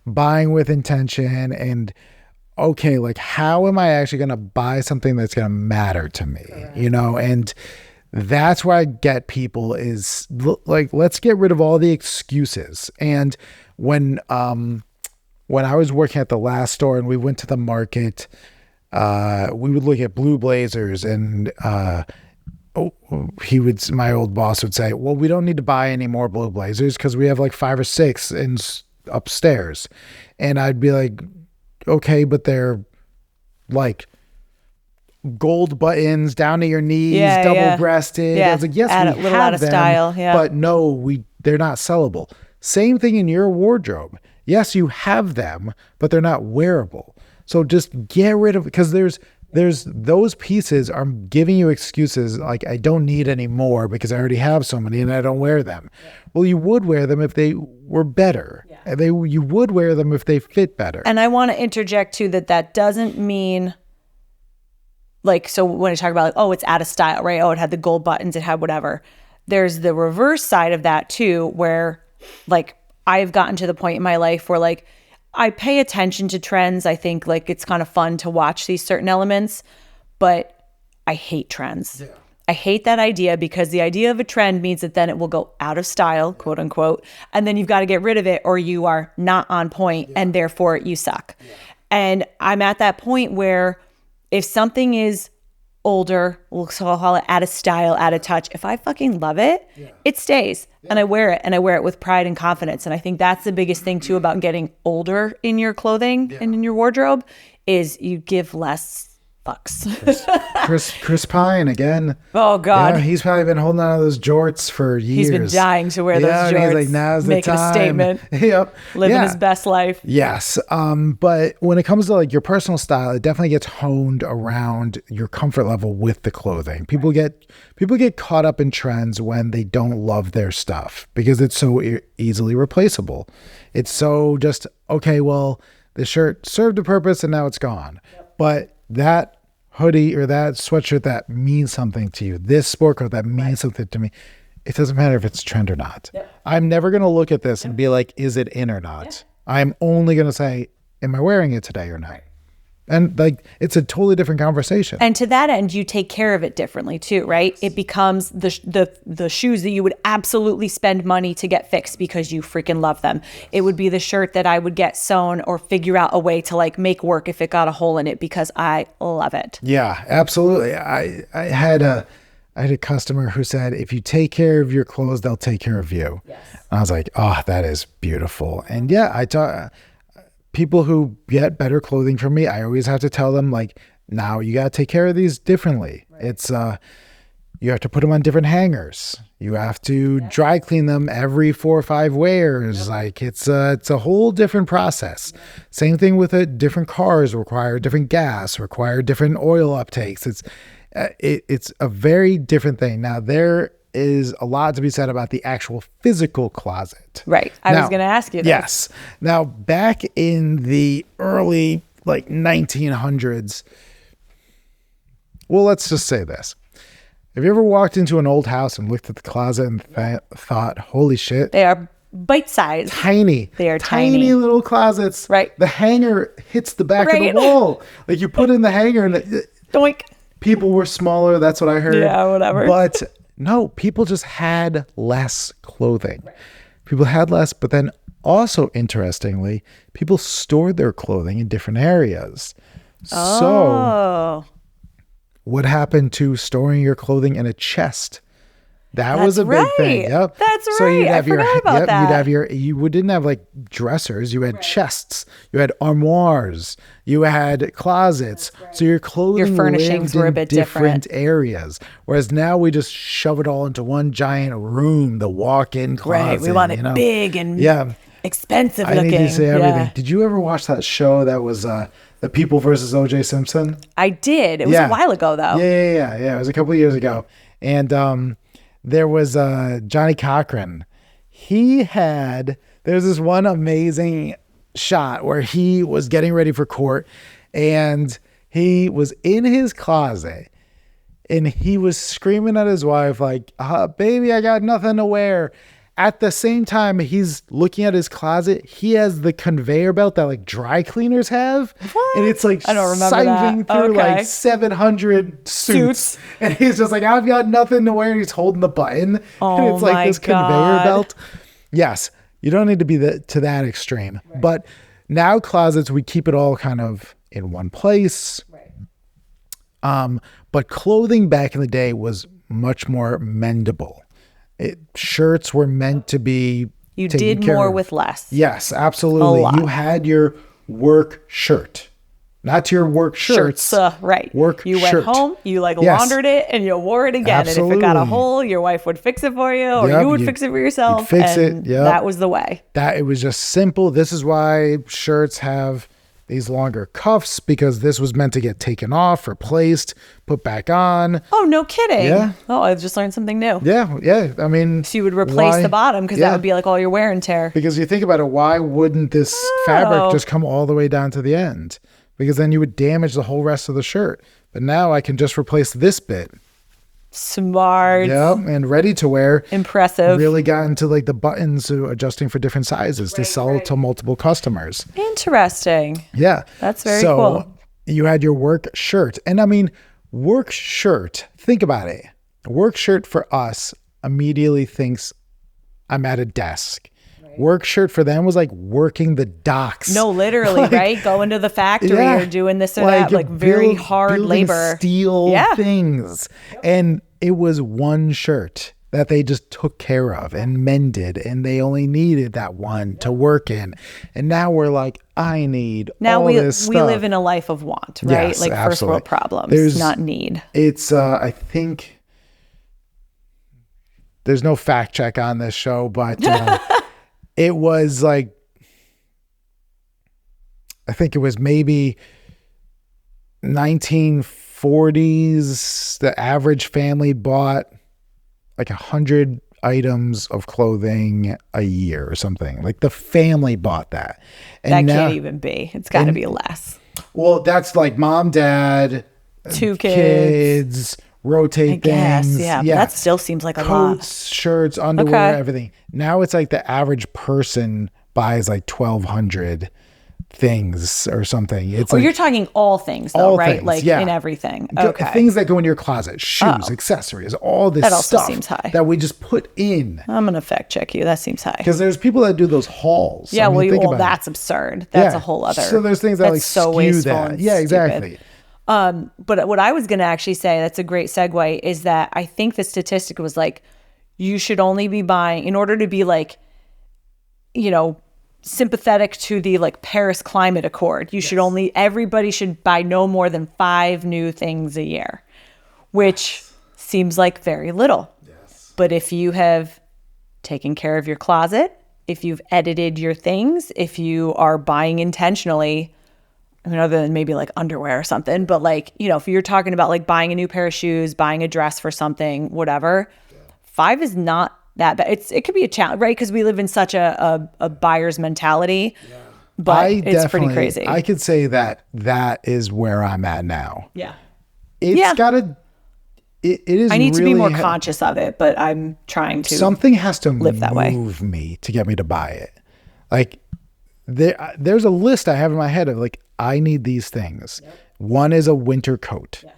buying with intention and, okay, like how am I actually going to buy something that's going to matter to me? Correct. And that's where I get people is like, let's get rid of all the excuses. And when I was working at the last store and we went to the market, we would look at blue blazers and my old boss would say, well, we don't need to buy any more blue blazers because we have like 5 or 6 upstairs. And I'd be like, okay, but they're like gold buttons down to your knees, double-breasted. Yeah. I was like, yes, we have out of them, style. Yeah. But no, they're not sellable. Same thing in your wardrobe. Yes, you have them, but they're not wearable. So just get rid of, because there's those pieces are giving you excuses like I don't need any more because I already have so many and I don't wear them. Yeah. Well, you would wear them if they were better. Yeah. You would wear them if they fit better. And I want to interject too that doesn't mean like, so when I talk about like, oh, it's out of style, right? Oh, it had the gold buttons, it had whatever. There's the reverse side of that too, where like I've gotten to the point in my life where like I pay attention to trends. I think like it's kind of fun to watch these certain elements, but I hate trends. Yeah. I hate that idea because the idea of a trend means that then it will go out of style, quote unquote, and then you've got to get rid of it or you are not on point and therefore you suck. Yeah. And I'm at that point where if something is older, we'll call it out of style, out of touch. If I fucking love it, it stays and I wear it, and I wear it with pride and confidence. And I think that's the biggest thing too about getting older in your clothing and in your wardrobe is you give less fucks. Chris Pine again. Oh God, he's probably been holding on to those jorts for years. He's been dying to wear those jorts. And he's like, now's the time. Making a statement. Yep, living his best life. Yes, but when it comes to like your personal style, it definitely gets honed around your comfort level with the clothing. People get caught up in trends when they don't love their stuff because it's so easily replaceable. It's so just okay. Well, the shirt served a purpose and now it's gone. Yep. But that hoodie or that sweatshirt that means something to you, this sport coat that means something to me, it doesn't matter if it's trend or not. Yep. I'm never going to look at this and be like, is it in or not? I'm only going to say, am I wearing it today or not? And like, it's a totally different conversation. And to that end, you take care of it differently too, right? It becomes the shoes that you would absolutely spend money to get fixed because you freaking love them. It would be the shirt that I would get sewn or figure out a way to like make work if it got a hole in it because I love it. Yeah, absolutely. I had a customer who said, if you take care of your clothes, they'll take care of you. Yes. And I was like, oh, that is beautiful. And yeah, I taught people who get better clothing from me, I always have to tell them, like, now you got to take care of these differently. Right. It's, you have to put them on different hangers. You have to dry clean them every 4 or 5 wears. Yep. Like it's a whole different process. Yep. Same thing with it. Different cars require different gas, require different oil uptakes. It's a very different thing. Now there is a lot to be said about the actual physical closet. Right. I was going to ask you this. Yes. Now, back in the early, like, 1900s, well, let's just say this. Have you ever walked into an old house and looked at the closet and thought, holy shit. They are bite-sized. Tiny. They are tiny little closets. Right. The hanger hits the back of the wall. Like, you put in the hanger and doink. People were smaller. That's what I heard. Yeah, whatever. But no, people just had less clothing. Right. People had less, but then also, interestingly, people stored their clothing in different areas. Oh. So what happened to storing your clothing in a chest? That was a big thing. Yep. That's right. So you'd have you didn't have like dressers. You had chests. You had armoires. You had closets. Right. So your clothing, your furnishings were a bit different areas. Whereas now we just shove it all into one giant room, the walk-in closet. Right. We want it big and expensive looking. I need to say everything. Yeah. Did you ever watch that show that was The People versus O.J. Simpson? I did. It was a while ago though. Yeah. It was a couple of years ago. And there was Johnny Cochran. There's this one amazing shot where he was getting ready for court and he was in his closet and he was screaming at his wife like, baby, I got nothing to wear. At the same time, he's looking at his closet. He has the conveyor belt that like dry cleaners have. What? And it's like siphoning through like 700 suits. And he's just like, I've got nothing to wear. And he's holding the button. And it's like this conveyor belt. Yes, you don't need to be to that extreme. Right. But now closets, we keep it all kind of in one place. Right. But clothing back in the day was much more mendable. Shirts were meant to be you did more with less. Yes, absolutely. You had your work shirt, not your work shirts. Right. Work you shirt. went home, you laundered it, and you wore it again. Absolutely. And if it got a hole, your wife would fix it for you, or you would fix it for yourself. Fix it. Yeah. That was the way. It was just simple. This is why shirts have these longer cuffs, because this was meant to get taken off, replaced, put back on. Oh, no kidding. Yeah. Oh, I just learned something new. Yeah. I mean, so you would replace the bottom because that would be like all your wear and tear. Because you think about it, why wouldn't this fabric just come all the way down to the end? Because then you would damage the whole rest of the shirt. But now I can just replace this bit. Smart. Yep, and ready to wear. Impressive. Really got into like the buttons, adjusting for different sizes to sell to multiple customers. Interesting. Yeah. That's very cool. So you had your work shirt. And I mean, work shirt, think about it. Work shirt for us immediately thinks I'm at a desk. Work shirt for them was like working the docks. No, literally, right? Going to the factory or doing this or that, like very hard labor. Steel things. And it was one shirt that they just took care of and mended, and they only needed that one to work in. And now we're like, I need all this stuff. We live in a life of want, right? Yes, like absolutely. first world problems, not need. It's, I think, there's no fact check on this show, but it was like, I think it was maybe 1940s. The average family bought like 100 items of clothing a year or something. Like the family bought that. And that can't even be. It's got to be less. Well, that's like mom, dad, 2 kids. Rotate things. Yeah. That still seems like a lot. Coats, shirts, underwear, everything. Now it's like the average person buys like 1,200 things or something. It's Oh, like you're talking all things though, all right? things, Like yeah. in everything. Okay. Things that go into your closet, shoes, accessories, all this That also stuff seems high. that we just put in. I'm going to fact check you. That seems high. Because there's people that do those hauls. Yeah, I mean, think about it. that's absurd. That's Yeah. a whole other. So there's things that that's like so skew wasteful that. and Yeah, stupid. exactly. But what I was going to actually say, that's a great segue, is that I think the statistic was like, you should only be buying, in order to be like, sympathetic to the like Paris Climate Accord, you should everybody should buy no more than 5 new things a year, which seems like very little. Yes. But if you have taken care of your closet, if you've edited your things, if you are buying intentionally, I mean, other than maybe like underwear or something, but like, if you're talking about like buying a new pair of shoes, buying a dress for something, whatever, 5 is not that bad. It could be a challenge, right? Because we live in such a buyer's mentality, but it's pretty crazy. I could say that is where I'm at now. Yeah. It's gotta, it is I need to be really more conscious of it, but I'm trying to. Something has to live that way. move me to get me to buy it. Like there's a list I have in my head of like, I need these things. Yep. One is a winter coat. Yes.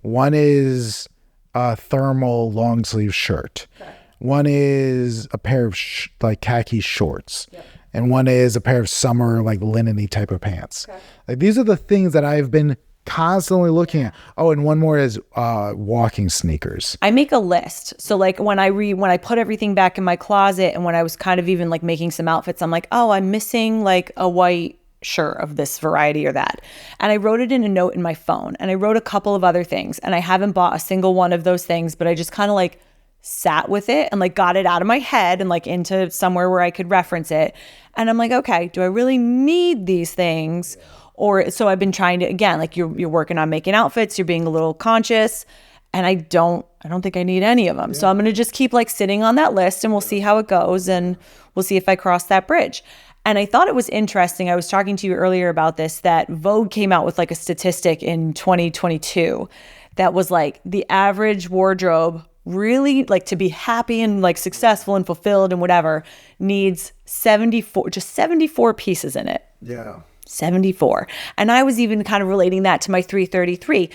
One is a thermal long sleeve shirt. Okay. One is a pair of like khaki shorts. Yep. And one is a pair of summer like linen-y type of pants. Okay. Like these are the things that I've been constantly looking at. Oh, and one more is walking sneakers. I make a list. So like when I put everything back in my closet, and when I was kind of even like making some outfits, I'm like, oh, I'm missing like a white shirt of this variety or that. And I wrote it in a note in my phone, and I wrote a couple of other things, and I haven't bought a single one of those things, but I just kind of like sat with it and like got it out of my head and like into somewhere where I could reference it. And I'm like, okay, do I really need these things? Or so I've been trying to, again, like you're working on making outfits, you're being a little conscious, and I don't think I need any of them. Yeah. So I'm going to just keep like sitting on that list, and we'll see how it goes, and we'll see if I cross that bridge. And I thought it was interesting. I was talking to you earlier about this, that Vogue came out with like a statistic in 2022 that was like the average wardrobe, really like to be happy and like successful and fulfilled and whatever, needs 74 pieces in it. Yeah. 74. And I was even kind of relating that to my 333.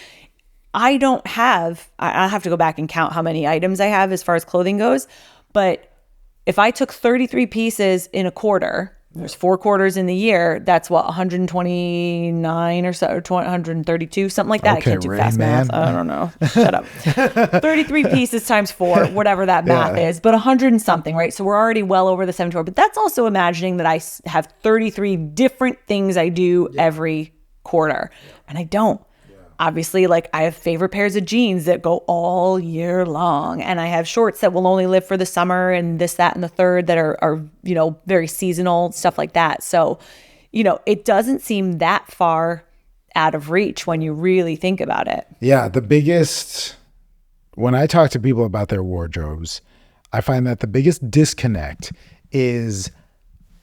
I'll have to go back and count how many items I have as far as clothing goes. But if I took 33 pieces in a quarter, there's 4 quarters in the year, that's what, 129 or so, or 132, something like that. Okay, I can't do Ray, fast math. I don't know. Shut up. 33 pieces times 4, whatever that math is, but 100 and something, right? So we're already well over the 74. But that's also imagining that I have 33 different things I do every quarter. And I don't. Obviously, like I have favorite pairs of jeans that go all year long, and I have shorts that will only live for the summer, and this, that, and the third that are very seasonal, stuff like that. So, it doesn't seem that far out of reach when you really think about it. Yeah, when I talk to people about their wardrobes, I find that the biggest disconnect is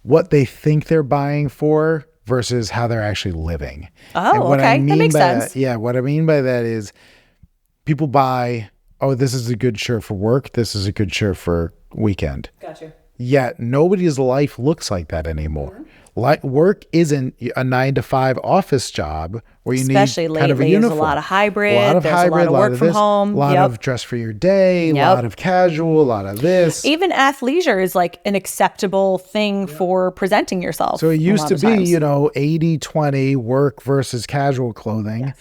what they think they're buying for versus how they're actually living. Oh, okay. That makes sense. What I mean by that is people buy, oh, this is a good shirt for work. This is a good shirt for weekend. Gotcha. Yet nobody's life looks like that anymore. Mm-hmm. Like work isn't a 9-to-5 office job where you especially need kind of a lately, uniform. There's a lot of hybrid. There's a lot of work from home. A lot of dress for your day. A lot of casual. A lot of this. Even athleisure is like an acceptable thing for presenting yourself. So it used to be, 80-20 work versus casual clothing. Yes.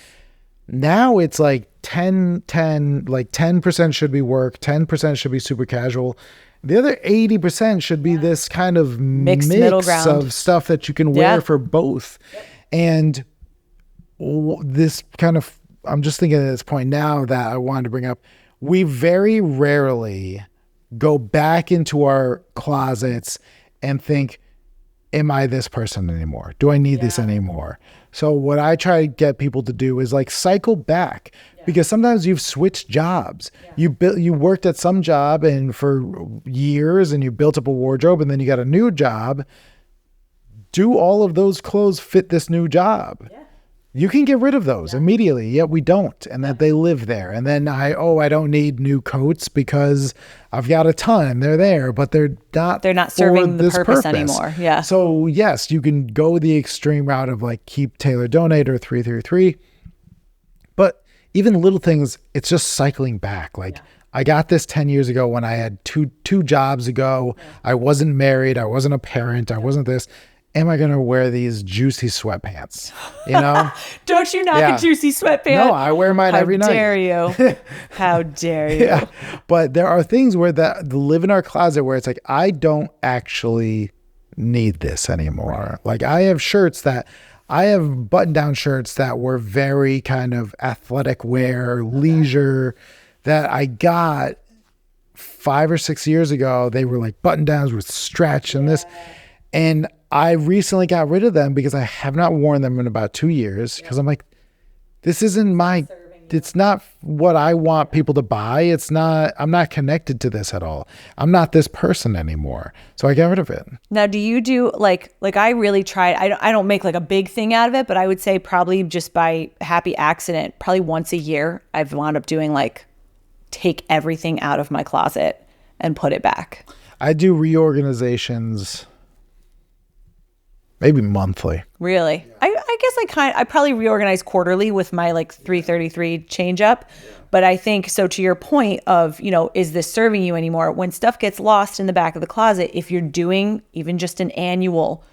Now it's like 10-10, like 10% should be work, 10% should be super casual. The other 80% should be this kind of mix middle ground of stuff that you can wear for both. Yep. And this kind of, I'm just thinking at this point now that I wanted to bring up, we very rarely go back into our closets and think, am I this person anymore? Do I need this anymore? So what I try to get people to do is like cycle back, because sometimes you've switched jobs. You worked at some job and for years, and you built up a wardrobe, and then you got a new job. Do all of those clothes fit this new job? You can get rid of those immediately, yet we don't, and that they live there. And then I don't need new coats because I've got a ton. They're there, but they're not serving the this purpose anymore. Yeah. So yes, you can go the extreme route of like keep, tailor, donate, or 333. But even little things, it's just cycling back. Like I got this 10 years ago when I had two jobs ago. I wasn't married. I wasn't a parent. I wasn't this. Am I going to wear these juicy sweatpants? You know? Don't you knock a juicy sweatpants? No, I wear mine every night. How dare you? How dare you? Yeah. But there are things where that live in our closet where it's like, I don't actually need this anymore. Like I have button-down shirts that were very kind of athletic wear, leisure, that I got 5 or 6 years ago. They were like button-downs with stretch and this. And I recently got rid of them because I have not worn them in about 2 years because I'm like, this isn't it's not what I want people to buy. I'm not connected to this at all. I'm not this person anymore. So I got rid of it. Now, do you do like I really tried, I don't make like a big thing out of it, but I would say probably just by happy accident, probably once a year, I've wound up doing like take everything out of my closet and put it back. I do reorganizations maybe monthly. Really? Yeah. I guess I probably reorganize quarterly with my like 333 change up. Yeah. But I think, so to your point of, is this serving you anymore? When stuff gets lost in the back of the closet, if you're doing even just an annual,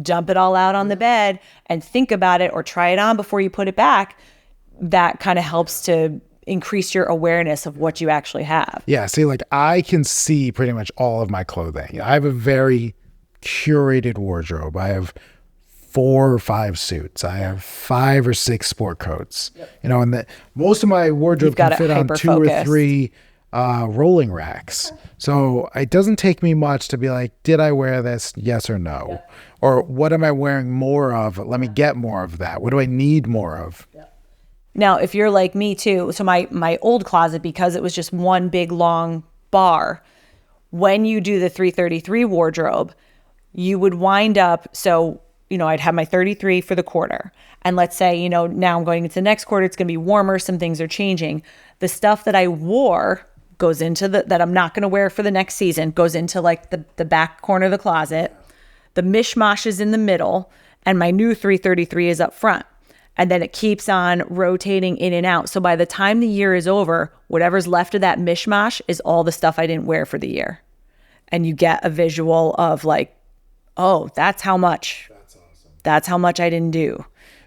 dump it all out on the bed and think about it or try it on before you put it back, that kind of helps to increase your awareness of what you actually have. Yeah. See, like I can see pretty much all of my clothing. I have a very curated wardrobe. I have 4 or 5 suits. I have 5 or 6 sport coats. And most of my wardrobe can fit on 2 or 3 rolling racks. So it doesn't take me much to be like, did I wear this? Yes or no? Yeah. Or what am I wearing more of? Let me get more of that. What do I need more of? Yeah. Now, if you're like me too, so my old closet, because it was just one big long bar, when you do the 333 wardrobe, you would wind up, so, I'd have my 33 for the quarter. And let's say, now I'm going into the next quarter, it's going to be warmer, some things are changing. The stuff that I wore goes into that I'm not going to wear for the next season, goes into like the back corner of the closet. The mishmash is in the middle, and my new 333 is up front. And then it keeps on rotating in and out. So by the time the year is over, whatever's left of that mishmash is all the stuff I didn't wear for the year. And you get a visual of like, oh, that's how much. That's awesome. That's how much I didn't do.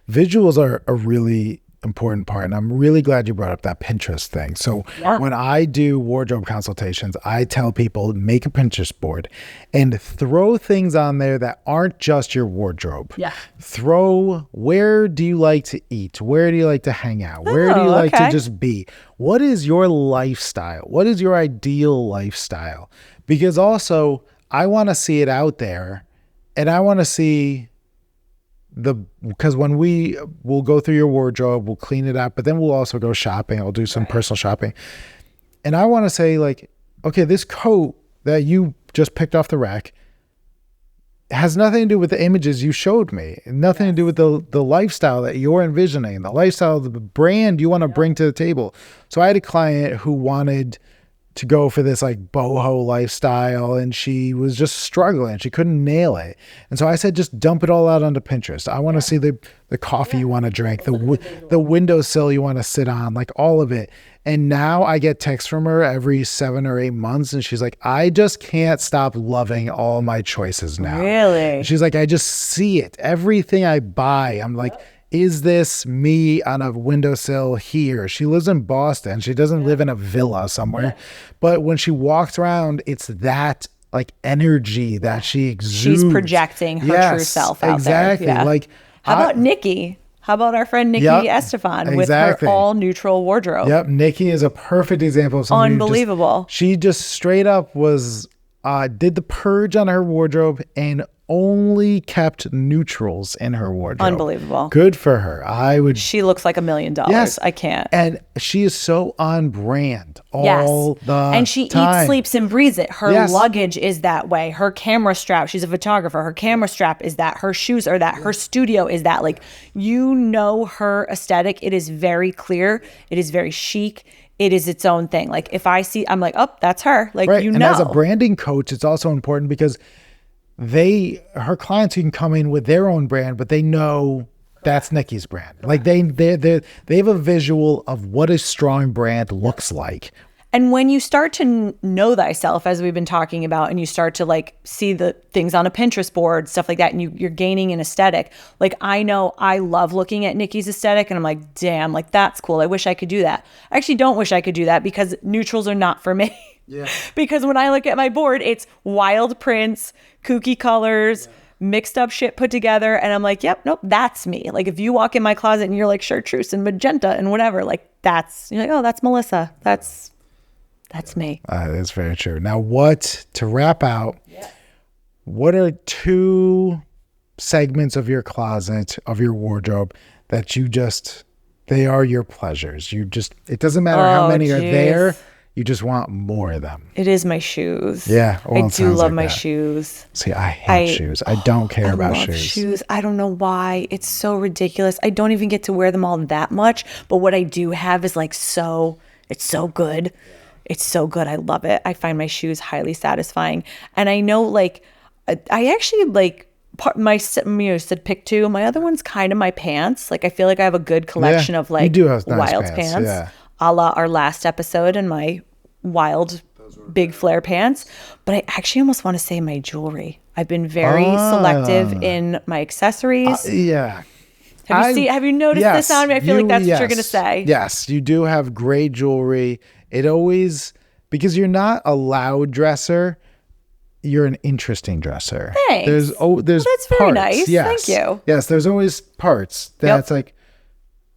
Visuals are a really important part. And I'm really glad you brought up that Pinterest thing. So when I do wardrobe consultations, I tell people make a Pinterest board and throw things on there that aren't just your wardrobe. Yeah. Throw, where do you like to eat? Where do you like to hang out? Where do you like to just be? What is your lifestyle? What is your ideal lifestyle? Because also I want to see it out there. And I want to see because when we'll go through your wardrobe, we'll clean it up, but then we'll also go shopping. I'll do some personal shopping. And I want to say like, okay, this coat that you just picked off the rack has nothing to do with the images you showed me. Nothing to do with the lifestyle that you're envisioning, the lifestyle of the brand you want to bring to the table. So I had a client who wanted to go for this like boho lifestyle, and she was just struggling. She couldn't nail it. And so I said, just dump it all out onto Pinterest. I want to see the coffee you want to drink, the windowsill you want to sit on, like all of it. And now I get texts from her every 7 or 8 months, and she's like, I just can't stop loving all my choices now. Really? And she's like, I just see it. Everything I buy, I'm like, is this me on a windowsill here? She lives in Boston. She doesn't live in a villa somewhere. But when she walks around, it's that like energy that she exudes. She's projecting her true self out there. Exactly. Yeah. Like, how about Nikki? How about our friend Nikki Estefan with her all neutral wardrobe? Yep. Nikki is a perfect example of somebody unbelievable. She just straight up was did the purge on her wardrobe and only kept neutrals in her wardrobe. Unbelievable. Good for her. She looks like $1 million. Yes. I can't. And she is so on brand all the time. And she eats, sleeps, and breathes it. Her Yes. luggage is that way. Her camera strap, she's a photographer. Her camera strap is that. Her shoes are that. Her studio is that. Like, you know her aesthetic. It is very clear. It is very chic. It is its own thing. Like, if I see, I'm like, oh, that's her. Like, Right. you And know. as a branding coach, it's also important because her clients can come in with their own brand, but they know that's Nikki's brand. Like they have a visual of what a strong brand looks like. And when you start to know thyself, as we've been talking about, and you start to like see the things on a Pinterest board, stuff like that, and you're gaining an aesthetic. Like, I know I love looking at Nikki's aesthetic, and I'm like, damn, like that's cool. I wish I could do that. I actually don't wish I could do that because neutrals are not for me. Yeah. Because when I look at my board, it's wild prints, kooky colors, mixed up shit put together. And I'm like, yep, nope, that's me. Like, if you walk in my closet and you're like chartreuse and magenta and whatever, like you're like, oh, that's Melissa. That's me. That's very true. Now, to wrap out, what are 2 segments of your closet, of your wardrobe that they are your pleasures? It doesn't matter how many are there. You just want more of them. It is my shoes. Yeah. Well, I do love my shoes. See, I hate shoes. I don't care about shoes. I don't know why. It's so ridiculous. I don't even get to wear them all that much. But what I do have is like it's so good. It's so good. I love it. I find my shoes highly satisfying. And I know, like, I actually like said pick 2. My other one's kind of my pants. Like, I feel like I have a good collection of like you do have nice wild pants. Yeah. A la our last episode and my wild big flare pants. But I actually almost want to say my jewelry. I've been very selective in my accessories. Yeah. Have you noticed this on me? I feel like that's what you're going to say. Yes, you do have great jewelry. Because you're not a loud dresser, you're an interesting dresser. Thanks. There's that's parts. very nice. Yes. Thank you. Yes, there's always parts that's like,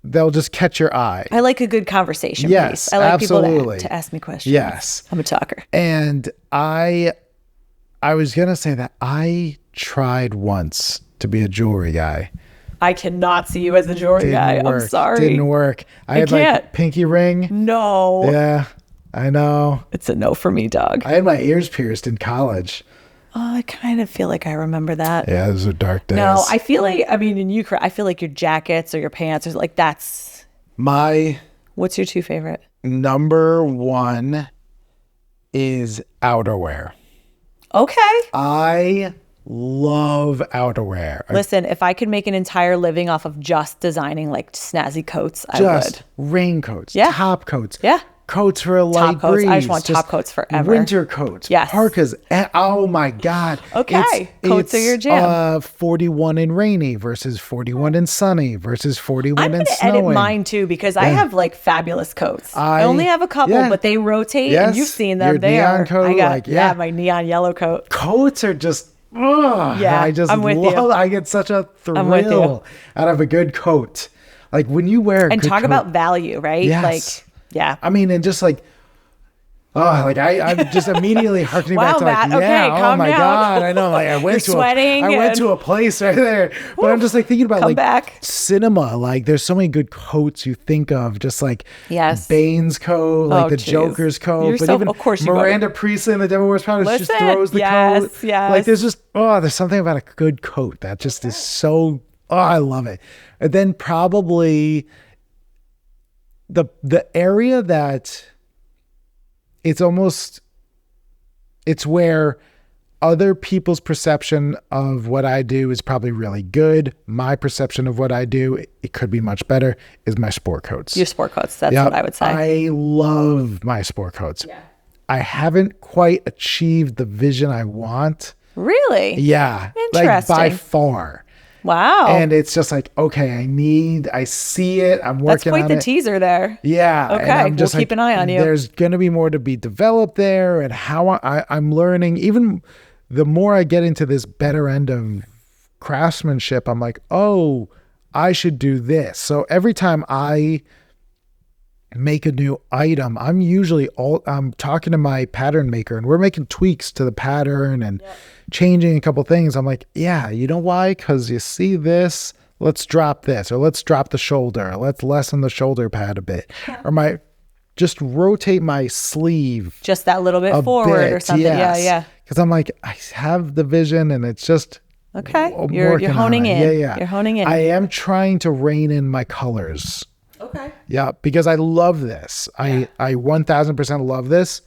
they'll just catch your eye. I like a good conversation Yes, piece. I like absolutely. people to ask me questions. Yes. I'm a talker. And I was going to say that I tried once to be a jewelry guy. I cannot see you as a jewelry guy. I'm sorry. Didn't work. I had can't. like pinky ring. No. Yeah, I know. It's a no for me, dog. I had my ears pierced in college. Oh, I kind of feel like I remember that. Yeah, those are dark days. No, I feel like, I feel like your jackets or your pants or like that's. What's your 2 favorite? Number 1 is outerwear. Okay. I love outerwear. Listen, if I could make an entire living off of just designing like snazzy coats, I Just would. raincoats, Yeah. top coats. Yeah. Coats for a light coats. breeze. I just want top coats forever. Winter coats. Yes. Parkas. Oh my God. Okay. Coats are your jam. 41 in rainy versus 41 in sunny versus 41 I'm in going to snowing. edit mine too because I have like fabulous coats. I only have a couple, but they rotate Yes. and you've seen them. Your They neon are. coat, I got like, yeah. my neon yellow coat. Coats are just, Yeah, I'm with you. I get such a with you. thrill out of a good coat. Like when you wear a And good talk coat, about value, right? Yes. Like, yeah. I mean, and just like, I'm just immediately harkening Wow, back to like, Matt, okay, oh calm my down. God, I know. Like I went You're sweating I went and- to a place right there, but I'm just like thinking about Come like back. cinema. Like there's so many good coats you think of, just like Yes. Bane's coat, like the geez. Joker's coat, You're but so- even of course you Miranda Priestly in The Devil Wears Prada just Listen, throws the yes, coat. yes. Like there's something about a good coat that just is so. Oh, I love it. And then probably the area that it's where other people's perception of what I do is probably really good. My perception of what I do, it could be much better, is my sport coats. Your sport coats. That's Yep. what I would say. I love my sport coats. Yeah. I haven't quite achieved the vision I want. Really? Yeah. Like Interesting. by far. Wow. And it's just like, okay, I see it. I'm working on it. That's quite the teaser there. Yeah. Okay, and I'm just we'll keep an eye on you. There's going to be more to be developed there, and how I'm learning. Even the more I get into this better end of craftsmanship, I'm like, oh, I should do this. So every time I make a new item, I'm talking to my pattern maker and we're making tweaks to the pattern and changing a couple things. I'm like, yeah, you know why? Because you see this, let's drop this, or let's drop the shoulder, or let's lessen the shoulder pad a bit, or just rotate my sleeve just that little bit forward or something. Yes. Yeah. Because I'm like, I have the vision and it's just okay. You're honing in. Yeah. You're honing in. I am trying to rein in my colors. Okay. Yeah, because I love this. I 1000% love this.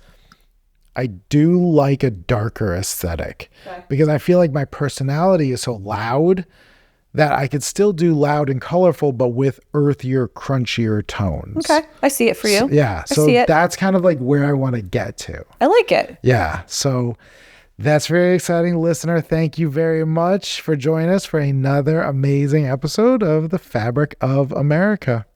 I do like a darker aesthetic because I feel like my personality is so loud that I could still do loud and colorful, but with earthier, crunchier tones. Okay. I see it for you. So that's kind of like where I want to get to. I like it. Yeah. So that's very exciting, listener. Thank you very much for joining us for another amazing episode of The Fabric of America.